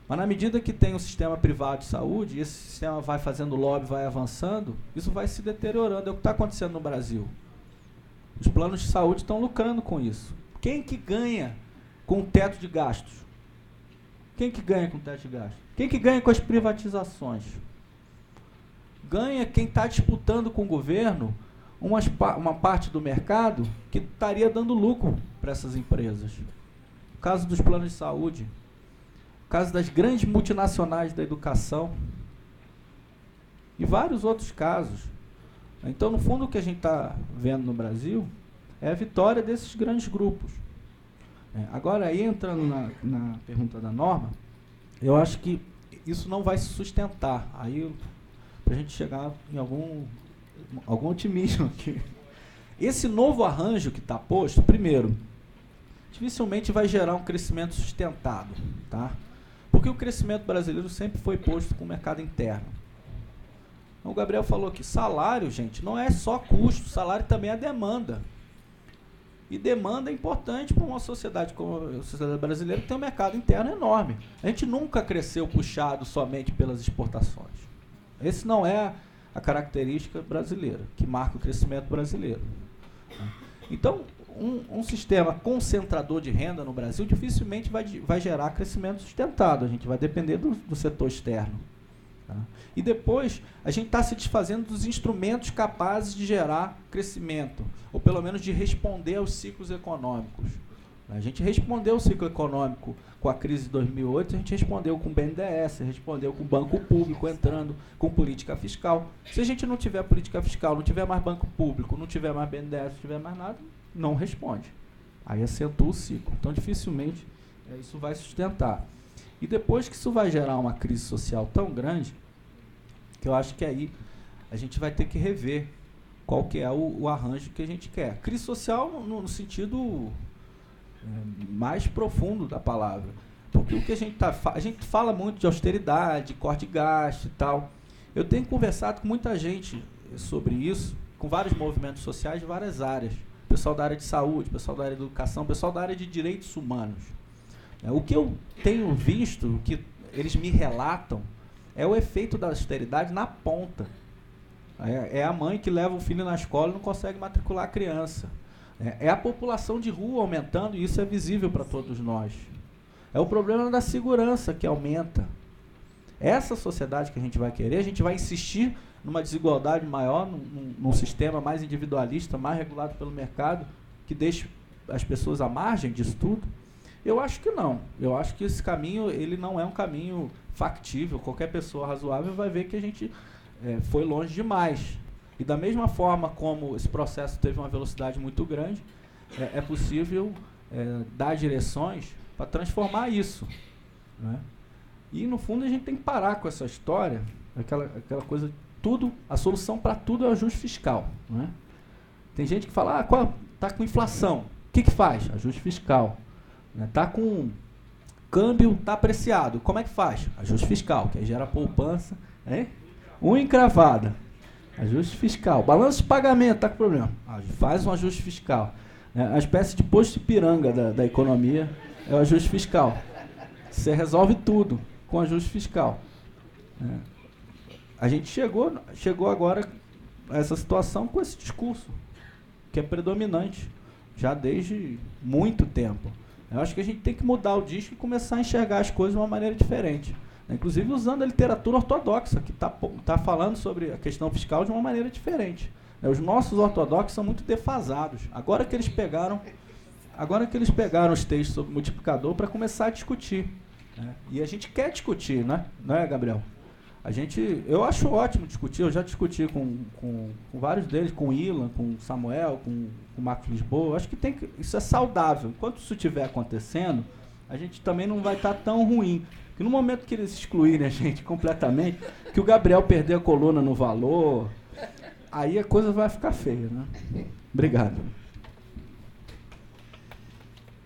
Mas, na medida que tem um sistema privado de saúde, e esse sistema vai fazendo lobby, vai avançando, isso vai se deteriorando. É o que está acontecendo no Brasil. Os planos de saúde estão lucrando com isso. Quem que ganha com o teto de gastos? Quem que ganha com o teto de gastos? Quem que ganha com as privatizações? Ganha quem está disputando com o governo uma parte do mercado que estaria dando lucro para essas empresas. O caso dos planos de saúde, o caso das grandes multinacionais da educação e vários outros casos. Então, no fundo, o que a gente está vendo no Brasil é a vitória desses grandes grupos. Agora, aí entrando na pergunta da Norma, eu acho que isso não vai se sustentar. Aí, para a gente chegar em algum otimismo aqui. Esse novo arranjo que está posto, primeiro, dificilmente vai gerar um crescimento sustentado, tá? Porque o crescimento brasileiro sempre foi posto com o mercado interno. Então, o Gabriel falou que salário, gente, não é só custo, salário também é demanda. E demanda é importante para uma sociedade como a sociedade brasileira, que tem um mercado interno enorme. A gente nunca cresceu puxado somente pelas exportações. Esse não é a característica brasileira, que marca o crescimento brasileiro. Então, um sistema concentrador de renda no Brasil dificilmente vai gerar crescimento sustentado. A gente vai depender do setor externo. Tá? E depois, a gente está se desfazendo dos instrumentos capazes de gerar crescimento, ou pelo menos de responder aos ciclos econômicos. A gente respondeu o ciclo econômico com a crise de 2008, a gente respondeu com o BNDES, respondeu com o Banco Público entrando com política fiscal. Se a gente não tiver política fiscal, não tiver mais Banco Público, não tiver mais BNDES, não tiver mais nada, não responde. Aí acentua o ciclo. Então, dificilmente, isso vai sustentar. E depois que isso vai gerar uma crise social tão grande, que eu acho que aí a gente vai ter que rever qual que é o arranjo que a gente quer. Crise social no sentido mais profundo da palavra. Porque o que a gente fala muito de austeridade, corte de gasto e tal. Eu tenho conversado com muita gente sobre isso, com vários movimentos sociais de várias áreas. Pessoal da área de saúde, pessoal da área de educação, pessoal da área de direitos humanos. O que eu tenho visto, o que eles me relatam, é o efeito da austeridade na ponta. É a mãe que leva o filho na escola e não consegue matricular a criança. É a população de rua aumentando, e isso é visível para todos nós. É o problema da segurança que aumenta. Essa sociedade que a gente vai querer, a gente vai insistir numa desigualdade maior, num sistema mais individualista, mais regulado pelo mercado, que deixe as pessoas à margem disso tudo? Eu acho que não. Eu acho que esse caminho ele não é um caminho factível. Qualquer pessoa razoável vai ver que a gente foi longe demais. E da mesma forma como esse processo teve uma velocidade muito grande, é possível dar direções para transformar isso, né? E, no fundo, a gente tem que parar com essa história, aquela coisa, a solução para tudo é o ajuste fiscal, né? Tem gente que fala, está com inflação, o que faz? Ajuste fiscal. Está com câmbio, está apreciado, como é que faz? Ajuste fiscal, que aí gera poupança, unha encravada. Ajuste fiscal. Balanço de pagamento, está com problema. Faz um ajuste fiscal. A espécie de posto Ipiranga da economia é o ajuste fiscal. Você resolve tudo com ajuste fiscal. A gente chegou agora a essa situação com esse discurso, que é predominante já desde muito tempo. Eu acho que a gente tem que mudar o disco e começar a enxergar as coisas de uma maneira diferente. Inclusive usando a literatura ortodoxa, que está falando sobre a questão fiscal de uma maneira diferente. Os nossos ortodoxos são muito defasados. Agora que eles pegaram os textos sobre multiplicador para começar a discutir. E a gente quer discutir, não é, Gabriel? Eu acho ótimo discutir, eu já discuti com vários deles, com o Ilan, com o Samuel, com o Marcos Lisboa. Eu acho que isso é saudável. Enquanto isso estiver acontecendo, a gente também não vai estar tão ruim. E no momento que eles excluírem a gente completamente, que o Gabriel perder a coluna no valor, aí a coisa vai ficar feia, né? Obrigado.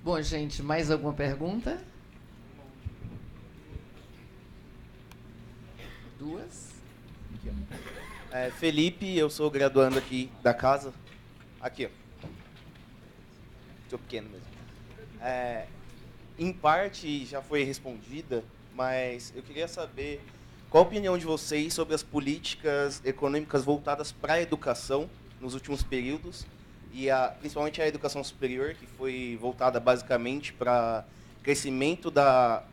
Bom, gente, mais alguma pergunta? Duas? Felipe, eu sou graduando aqui da casa. Aqui, ó. Sou pequeno mesmo. Em parte já foi respondida, mas eu queria saber qual a opinião de vocês sobre as políticas econômicas voltadas para a educação nos últimos períodos, e principalmente a educação superior, que foi voltada basicamente para crescimento da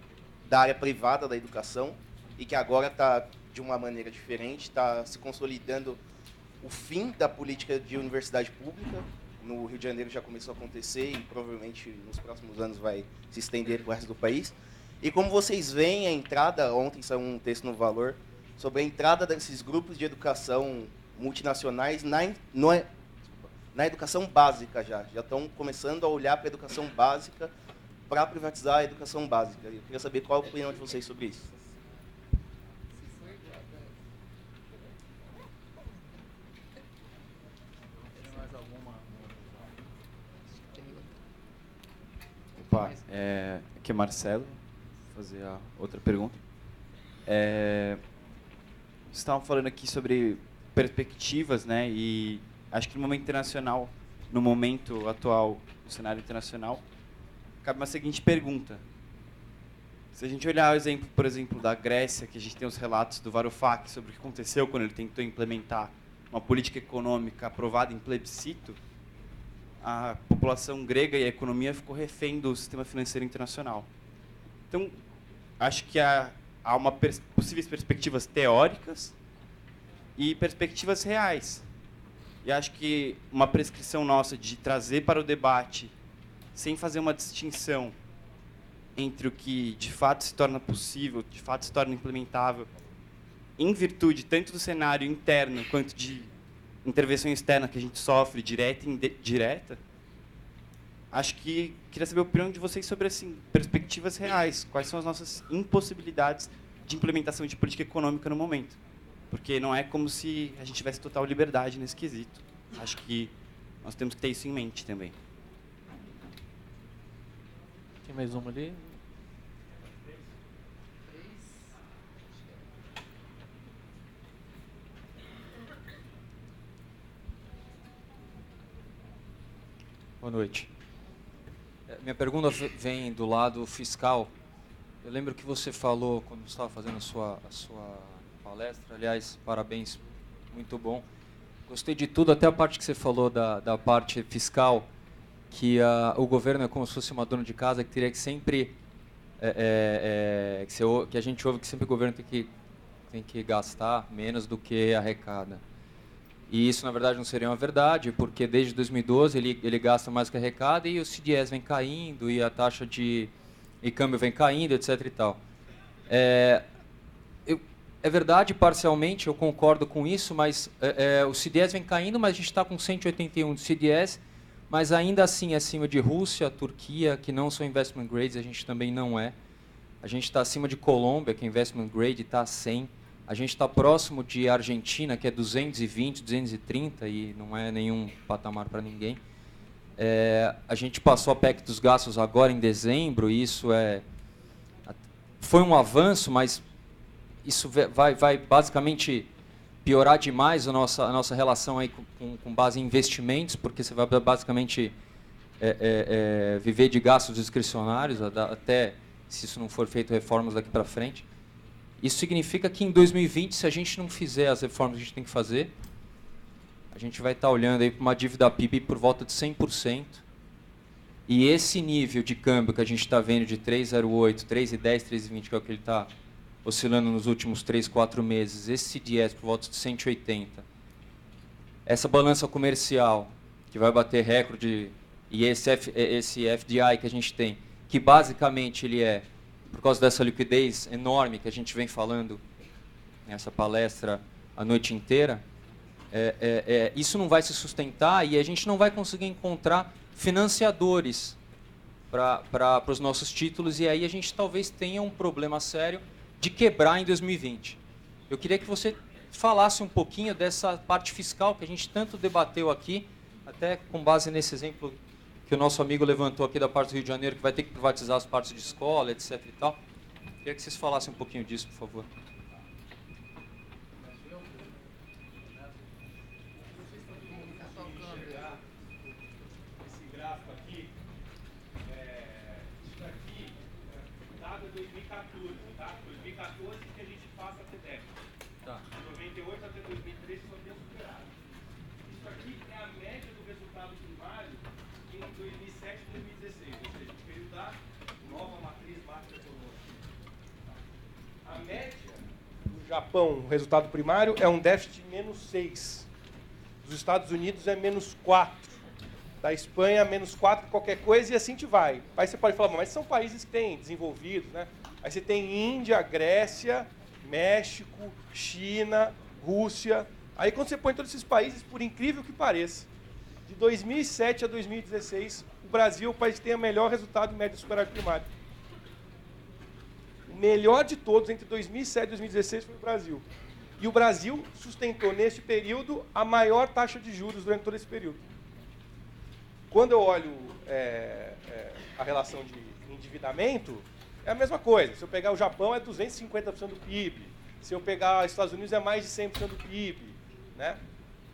área privada da educação, e que agora está, de uma maneira diferente, está se consolidando o fim da política de universidade pública. No Rio de Janeiro já começou a acontecer e provavelmente nos próximos anos vai se estender para o resto do país. E como vocês veem a entrada, ontem saiu um texto no Valor, sobre a entrada desses grupos de educação multinacionais na educação básica já estão começando a olhar para a educação básica para privatizar a educação básica. Eu queria saber qual a opinião de vocês sobre isso. Opa, aqui é Marcelo, vou fazer a outra pergunta. Vocês estavam falando aqui sobre perspectivas, né? E acho que no momento internacional, no momento atual do cenário internacional, cabe uma seguinte pergunta. Se a gente olhar o exemplo, por exemplo, da Grécia, que a gente tem os relatos do Varoufakis sobre o que aconteceu quando ele tentou implementar uma política econômica aprovada em plebiscito, a população grega e a economia ficou refém do sistema financeiro internacional. Então, acho que há possíveis perspectivas teóricas e perspectivas reais. E acho que uma prescrição nossa de trazer para o debate, sem fazer uma distinção entre o que de fato se torna possível, de fato se torna implementável, em virtude tanto do cenário interno quanto de intervenção externa que a gente sofre, direta e indireta, acho que queria saber a opinião de vocês sobre assim, perspectivas reais. Quais são as nossas impossibilidades de implementação de política econômica no momento? Porque não é como se a gente tivesse total liberdade nesse quesito. Acho que nós temos que ter isso em mente também. Tem mais uma ali? Boa noite. Minha pergunta vem do lado fiscal. Eu lembro que você falou, quando você estava fazendo a sua palestra, aliás, parabéns, muito bom. Gostei de tudo, até a parte que você falou da parte fiscal, que o governo é como se fosse uma dona de casa que teria que sempre, que a gente ouve que sempre o governo tem que gastar menos do que arrecada. E isso, na verdade, não seria uma verdade, porque desde 2012 ele gasta mais que arrecada e o CDS vem caindo e a taxa de câmbio vem caindo, etc. e tal. É verdade, parcialmente, eu concordo com isso, mas o CDS vem caindo, mas a gente está com 181 de CDS, mas ainda assim acima de Rússia, Turquia, que não são investment grades, a gente também não é. A gente está acima de Colômbia, que é investment grade, está a 100. A gente está próximo de Argentina, que é 220, 230, e não é nenhum patamar para ninguém. A gente passou a PEC dos gastos agora em dezembro, e isso foi um avanço, mas isso vai basicamente piorar demais a nossa relação aí com base em investimentos, porque você vai basicamente viver de gastos discricionários, até se isso não for feito reformas daqui para frente. Isso significa que em 2020, se a gente não fizer as reformas que a gente tem que fazer, a gente vai estar olhando aí para uma dívida PIB por volta de 100%. E esse nível de câmbio que a gente está vendo de 3,08, 3,10, 3,20, que é o que ele está oscilando nos últimos 3, 4 meses, esse CDS por volta de 180, essa balança comercial, que vai bater recorde, e esse FDI que a gente tem, que basicamente ele por causa dessa liquidez enorme que a gente vem falando nessa palestra a noite inteira, isso não vai se sustentar e a gente não vai conseguir encontrar financiadores para os nossos títulos, e aí a gente talvez tenha um problema sério de quebrar em 2020. Eu queria que você falasse um pouquinho dessa parte fiscal que a gente tanto debateu aqui, até com base nesse exemplo que o nosso amigo levantou aqui da parte do Rio de Janeiro, que vai ter que privatizar as partes de escola, etc. e tal. Queria que vocês falassem um pouquinho disso, por favor. Esse gráfico aqui Japão, o resultado primário, é um déficit de -6. Dos Estados Unidos é -4. Da Espanha, -4 qualquer coisa, e assim te vai. Aí você pode falar, mas são países que têm desenvolvidos, né? Aí você tem Índia, Grécia, México, China, Rússia. Aí quando você põe todos esses países, por incrível que pareça, de 2007 a 2016, o Brasil é o país que tem o melhor resultado em média superávit primário. O melhor de todos entre 2007 e 2016 foi o Brasil. E o Brasil sustentou, neste período, a maior taxa de juros durante todo esse período. Quando eu olho a relação de endividamento, é a mesma coisa. Se eu pegar o Japão, é 250% do PIB. Se eu pegar os Estados Unidos, é mais de 100% do PIB. Né?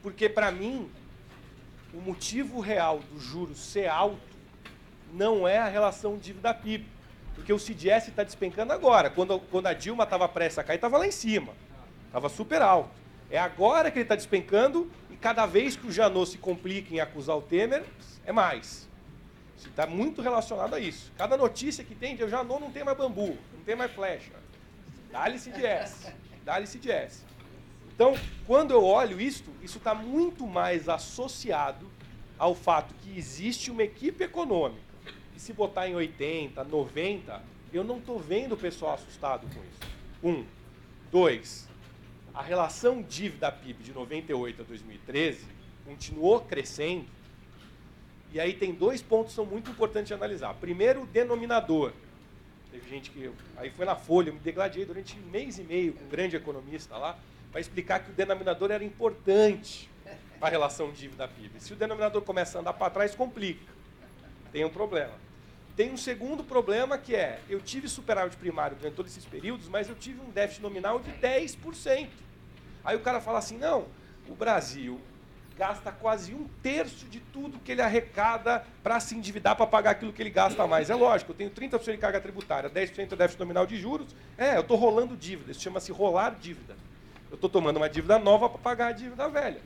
Porque, para mim, o motivo real do juros ser alto não é a relação dívida-PIB. Porque o CDS está despencando agora. Quando a Dilma estava prestes a cair, estava lá em cima. Estava super alto. É agora que ele está despencando e cada vez que o Janot se complica em acusar o Temer, é mais. Isso está muito relacionado a isso. Cada notícia que tem, o Janot não tem mais bambu, não tem mais flecha. Dá-lhe CDS. Dá-lhe CDS. Então, quando eu olho isso está muito mais associado ao fato que existe uma equipe econômica. E se botar em 80, 90, eu não estou vendo o pessoal assustado com isso. 2, a relação dívida-PIB de 98 a 2013 continuou crescendo. E aí tem 2 pontos que são muito importantes de analisar. Primeiro, o denominador. Teve gente que... Aí foi na Folha, eu me degladiei durante 1 mês e meio com um grande economista lá, para explicar que o denominador era importante para a relação dívida-PIB. Se o denominador começa a andar para trás, complica. Tem um problema. Tem um segundo problema que é, eu tive superávit primário durante todos esses períodos, mas eu tive um déficit nominal de 10%. Aí o cara fala assim, não, o Brasil gasta quase 1/3 de tudo que ele arrecada para se endividar, para pagar aquilo que ele gasta a mais. É lógico, eu tenho 30% de carga tributária, 10% é déficit nominal de juros, eu estou rolando dívida, isso chama-se rolar dívida. Eu estou tomando uma dívida nova para pagar a dívida velha.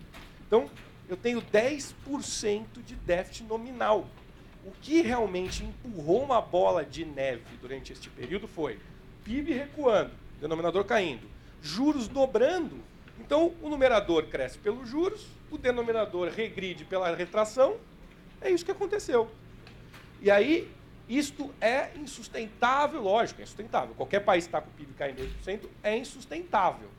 Então, eu tenho 10% de déficit nominal. O que realmente empurrou uma bola de neve durante este período foi PIB recuando, denominador caindo, juros dobrando. Então, o numerador cresce pelos juros, o denominador regride pela retração. É isso que aconteceu. E aí, isto é insustentável, lógico, é insustentável. Qualquer país que está com o PIB caindo 2% é insustentável.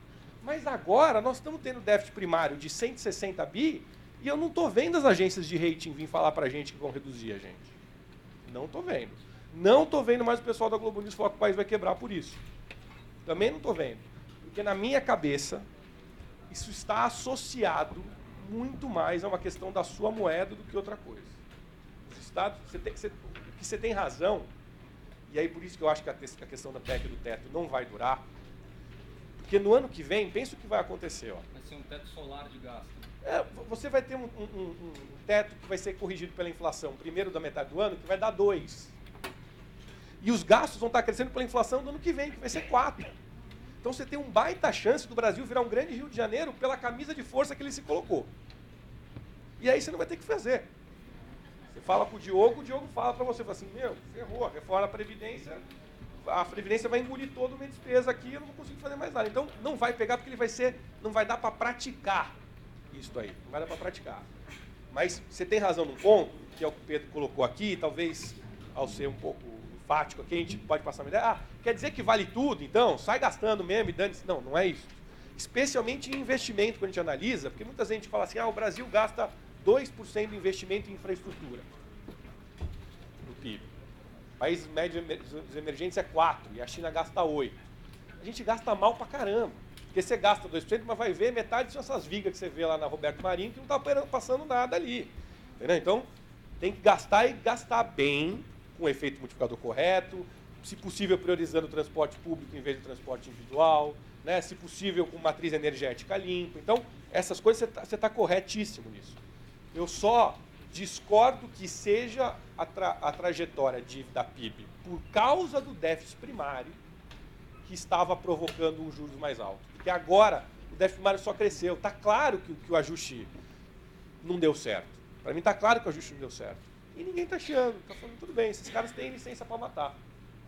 Mas agora, nós estamos tendo déficit primário de 160 bi, e eu não estou vendo as agências de rating vir falar para a gente que vão reduzir a gente. Não estou vendo. Não estou vendo mais o pessoal da Globo News falar que o país vai quebrar por isso. Também não estou vendo. Porque na minha cabeça, isso está associado muito mais a uma questão da sua moeda do que outra coisa. Os estados, você tem razão, e aí por isso que eu acho que a questão da PEC do teto não vai durar, porque no ano que vem, pensa o que vai acontecer. Ó. Vai ser um teto solar de gasto. Você vai ter um teto que vai ser corrigido pela inflação, primeiro da metade do ano, que vai dar 2. E os gastos vão estar crescendo pela inflação do ano que vem, que vai ser 4. Então você tem um baita chance do Brasil virar um grande Rio de Janeiro pela camisa de força que ele se colocou. E aí você não vai ter que fazer. Você fala pro Diogo, o Diogo fala para você, fala assim, ferrou, a reforma da Previdência, a Previdência vai engolir toda a minha despesa aqui, eu não vou conseguir fazer mais nada. Então não vai pegar porque não vai dar para praticar isso aí, não vai dar para praticar. Mas você tem razão num ponto, que é o que o Pedro colocou aqui, talvez ao ser um pouco enfático aqui, a gente pode passar uma ideia, quer dizer que vale tudo, então, sai gastando mesmo e dane-se. Não, não é isso. Especialmente em investimento, quando a gente analisa, porque muita gente fala assim, o Brasil gasta 2% de investimento em infraestrutura do PIB. O país médio dos emergentes é 4%, e a China gasta 8%. A gente gasta mal pra caramba. Porque você gasta 2%, mas vai ver metade são essas vigas que você vê lá na Roberto Marinho, que não está passando nada ali. Entendeu? Então, tem que gastar e gastar bem, com o efeito multiplicador correto, se possível priorizando o transporte público em vez do transporte individual, né? Se possível com matriz energética limpa. Então, essas coisas você está corretíssimo nisso. Eu só discordo que seja a trajetória dívida PIB por causa do déficit primário que estava provocando um juros mais alto. Porque agora o déficit primário só cresceu. Está claro que o ajuste não deu certo. Para mim está claro que o ajuste não deu certo. E ninguém está chiando, está falando, tudo bem, esses caras têm licença para matar.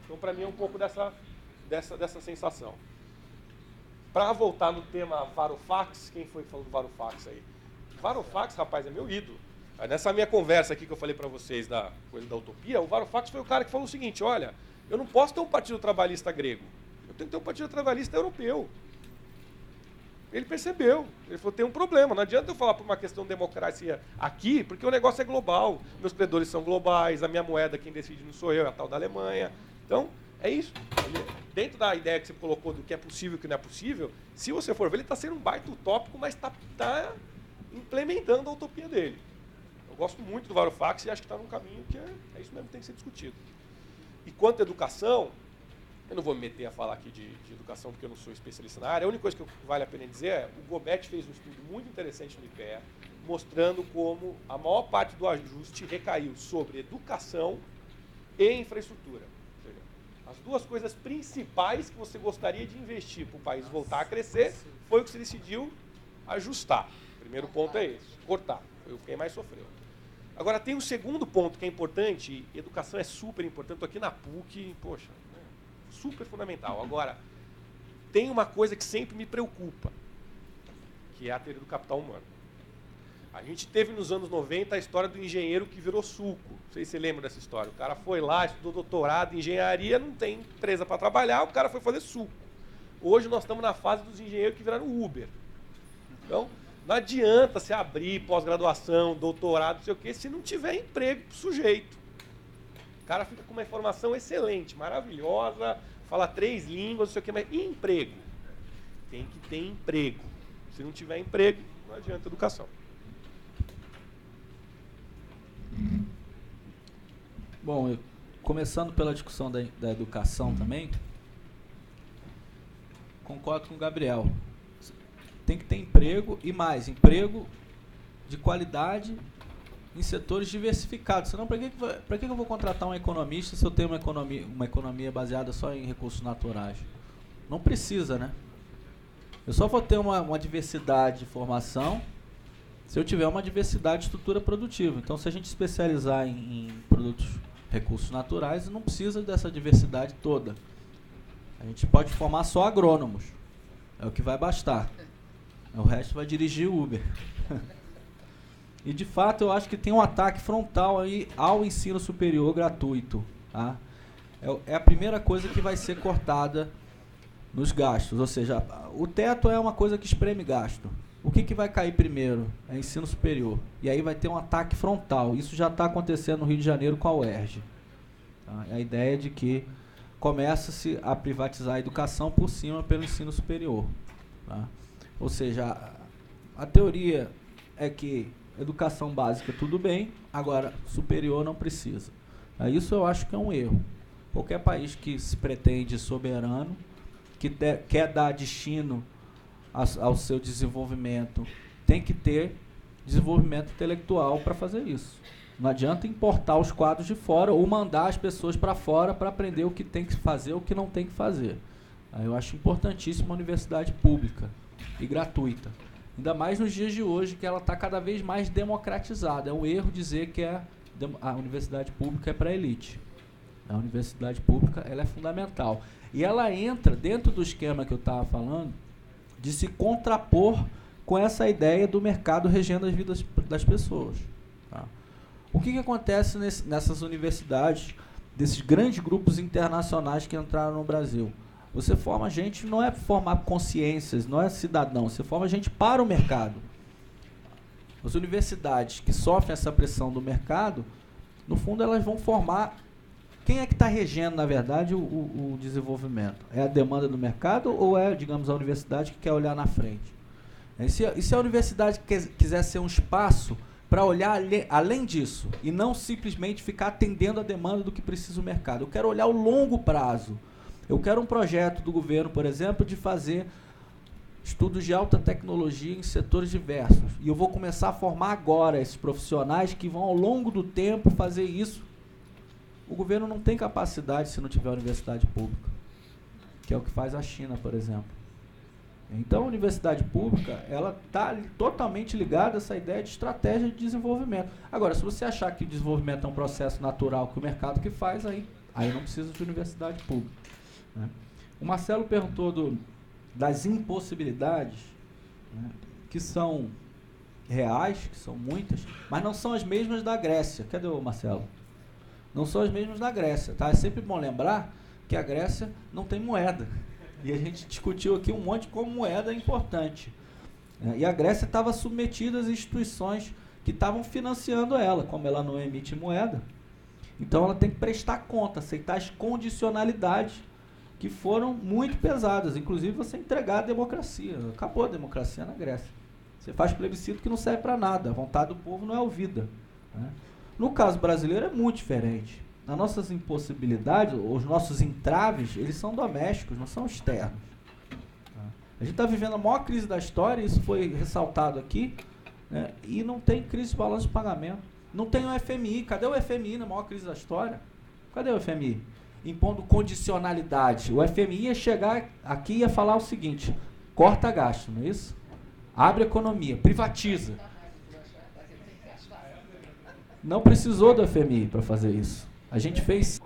Então, para mim, é um pouco dessa sensação. para voltar no tema Varoufakis, quem foi que falou do Varoufakis aí? Varoufakis, rapaz, é meu ídolo. Aí nessa minha conversa aqui que eu falei para vocês da coisa da utopia, o Varoufakis foi o cara que falou o seguinte, olha, eu não posso ter um partido trabalhista grego, eu tenho que ter um partido trabalhista europeu. Ele percebeu, ele falou, tem um problema, não adianta eu falar por uma questão de democracia aqui, porque o negócio é global, meus credores são globais, a minha moeda quem decide não sou eu, é a tal da Alemanha. Então, é isso. Dentro da ideia que você colocou do que é possível e o que não é possível, se você for ver, ele está sendo um baita utópico, mas está implementando a utopia dele. Eu gosto muito do Varoufakis e acho que está num caminho que é isso mesmo que tem que ser discutido. E quanto à educação, eu não vou me meter a falar aqui de educação porque eu não sou especialista na área, a única coisa que vale a pena dizer é o Gometti fez um estudo muito interessante no IPE, mostrando como a maior parte do ajuste recaiu sobre educação e infraestrutura. Ou seja, as duas coisas principais que você gostaria de investir para o país voltar a crescer foi o que você decidiu ajustar. O primeiro ponto é esse, cortar. Foi quem mais sofreu. Agora, tem um segundo ponto que é importante, educação é super importante, estou aqui na PUC, poxa, super fundamental. Agora, tem uma coisa que sempre me preocupa, que é a teoria do capital humano. A gente teve nos anos 90 a história do engenheiro que virou suco. Não sei se você lembra dessa história. O cara foi lá, estudou doutorado em engenharia, não tem empresa para trabalhar, o cara foi fazer suco. Hoje nós estamos na fase dos engenheiros que viraram Uber. Então, não adianta se abrir pós-graduação, doutorado, não sei o quê, se não tiver emprego para o sujeito. O cara fica com uma informação excelente, maravilhosa, fala 3 línguas, não sei o quê, mas e emprego? Tem que ter emprego. Se não tiver emprego, não adianta educação. Bom, começando pela discussão da educação também, concordo com o Gabriel. Tem que ter emprego e mais, emprego de qualidade em setores diversificados. Senão, para que eu vou contratar um economista se eu tenho uma economia baseada só em recursos naturais? Não precisa, né? Eu só vou ter uma diversidade de formação se eu tiver uma diversidade de estrutura produtiva. Então, se a gente especializar em produtos, recursos naturais, não precisa dessa diversidade toda. A gente pode formar só agrônomos. É o que vai bastar. O resto vai dirigir Uber. E, de fato, eu acho que tem um ataque frontal aí ao ensino superior gratuito. Tá? É a primeira coisa que vai ser cortada nos gastos. Ou seja, o teto é uma coisa que espreme gasto. O que vai cair primeiro? É ensino superior. E aí vai ter um ataque frontal. Isso já está acontecendo no Rio de Janeiro com a UERJ. Tá? É a ideia de que começa-se a privatizar a educação por cima pelo ensino superior. Tá? Ou seja, a teoria é que educação básica tudo bem, agora superior não precisa. Isso eu acho que é um erro. Qualquer país que se pretende soberano, que quer dar destino ao seu desenvolvimento, tem que ter desenvolvimento intelectual para fazer isso. Não adianta importar os quadros de fora ou mandar as pessoas para fora para aprender o que tem que fazer ou o que não tem que fazer. Eu acho importantíssima a universidade pública e gratuita. Ainda mais nos dias de hoje, que ela está cada vez mais democratizada. É um erro dizer que a universidade pública é para a elite. A universidade pública ela é fundamental. E ela entra dentro do esquema que eu estava falando, de se contrapor com essa ideia do mercado regendo as vidas das pessoas. Tá? O que acontece nessas universidades, desses grandes grupos internacionais que entraram no Brasil? Você forma gente, não é formar consciências, não é cidadão, você forma gente para o mercado. As universidades que sofrem essa pressão do mercado, no fundo elas vão formar... Quem é que está regendo, na verdade, o desenvolvimento? É a demanda do mercado ou é, digamos, a universidade que quer olhar na frente? E se a universidade quiser ser um espaço para olhar além disso e não simplesmente ficar atendendo a demanda do que precisa o mercado? Eu quero olhar o longo prazo. Eu quero um projeto do governo, por exemplo, de fazer estudos de alta tecnologia em setores diversos. E eu vou começar a formar agora esses profissionais que vão, ao longo do tempo, fazer isso. O governo não tem capacidade se não tiver universidade pública, que é o que faz a China, por exemplo. Então, a universidade pública ela está totalmente ligada a essa ideia de estratégia de desenvolvimento. Agora, se você achar que o desenvolvimento é um processo natural que o mercado que faz, aí não precisa de universidade pública. Né? O Marcelo perguntou das impossibilidades, né, que são reais, que são muitas, mas não são as mesmas da Grécia. Cadê o Marcelo? Não são as mesmas da Grécia, tá? É sempre bom lembrar que a Grécia não tem moeda. E a gente discutiu aqui um monte de como moeda é importante. E a Grécia estava submetida às instituições que estavam financiando ela, como ela não emite moeda. Então ela tem que prestar conta, aceitar as condicionalidades que foram muito pesadas, inclusive você entregar a democracia. Acabou a democracia na Grécia. Você faz plebiscito que não serve para nada, a vontade do povo não é ouvida, né? No caso brasileiro é muito diferente. As nossas impossibilidades, os nossos entraves, eles são domésticos, não são externos. A gente está vivendo a maior crise da história, isso foi ressaltado aqui, né? E não tem crise de balanço de pagamento. Não tem o FMI. Cadê o FMI na maior crise da história? Cadê o FMI? Impondo condicionalidade. O FMI ia chegar aqui e ia falar o seguinte: corta gasto, não é isso? Abre economia, privatiza. Não precisou do FMI para fazer isso. A gente fez...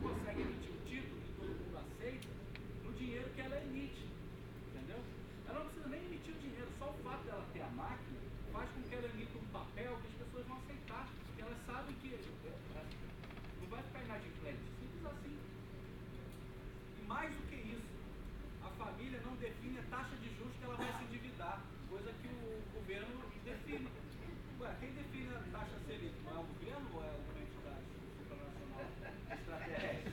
consegue emitir o título que todo mundo aceita no dinheiro que ela emite. simples assim. E mais do que isso, a família não define a taxa de juros que ela vai se endividar, coisa que o governo define. Ué, quem define a taxa Selic? Não é o governo ou é alguma entidade supranacional estratégica?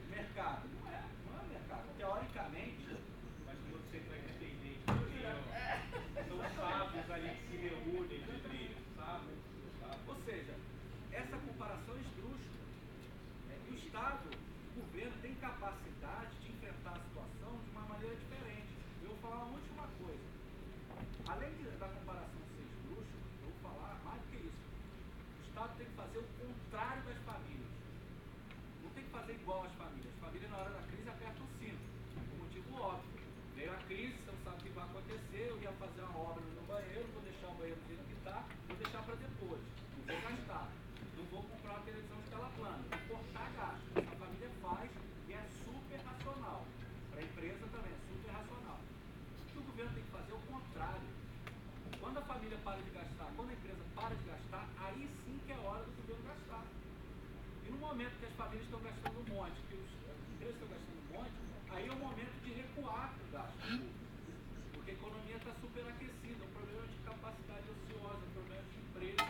Mercado. Não é o mercado. Teoricamente, Mas quando você vai independente, são os sábios ali que se reúnem entre eles, sabe? ou seja, essa comparação é esdrúxula. E o Estado, o governo, tem capacidade de enfrentar a situação de uma maneira diferente. Eu vou falar uma última coisa. Além da comparação ser esdrúxula, eu vou falar mais do que isso. O Estado tem que fazer o contrário das famílias. Não tem que fazer igual às famílias. As famílias, na hora da crise, apertam o cinto. Por motivo óbvio. Veio a crise, você não sabe o que vai acontecer, eu ia fazer uma obra no meu banheiro, vou deixar o banheiro do jeito que está, vou deixar para depois. Não vou gastar. Não vou comprar uma televisão de tela plana. Vou cortar gasto. A família faz e é super racional. Para a empresa também é super racional. O que o governo tem que fazer é o contrário. Quando a família para de gastar, quando a empresa para de gastar, aí sim que é hora do governo gastar. E no momento que as famílias estão gastando um monte, que as empresas estão gastando um monte, aí é o momento de recuar o gasto público. Porque a economia está superaquecida, o problema de capacidade ociosa, o problema de emprego.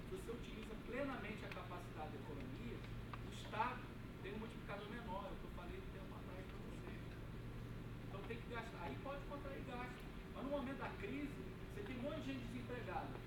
Se você utiliza plenamente a capacidade da economia, o Estado tem um multiplicador menor, é o que eu falei um tempo atrás para vocês. Então tem que gastar. Aí pode contrair gasto. Mas no momento da crise, você tem um monte de gente desempregada.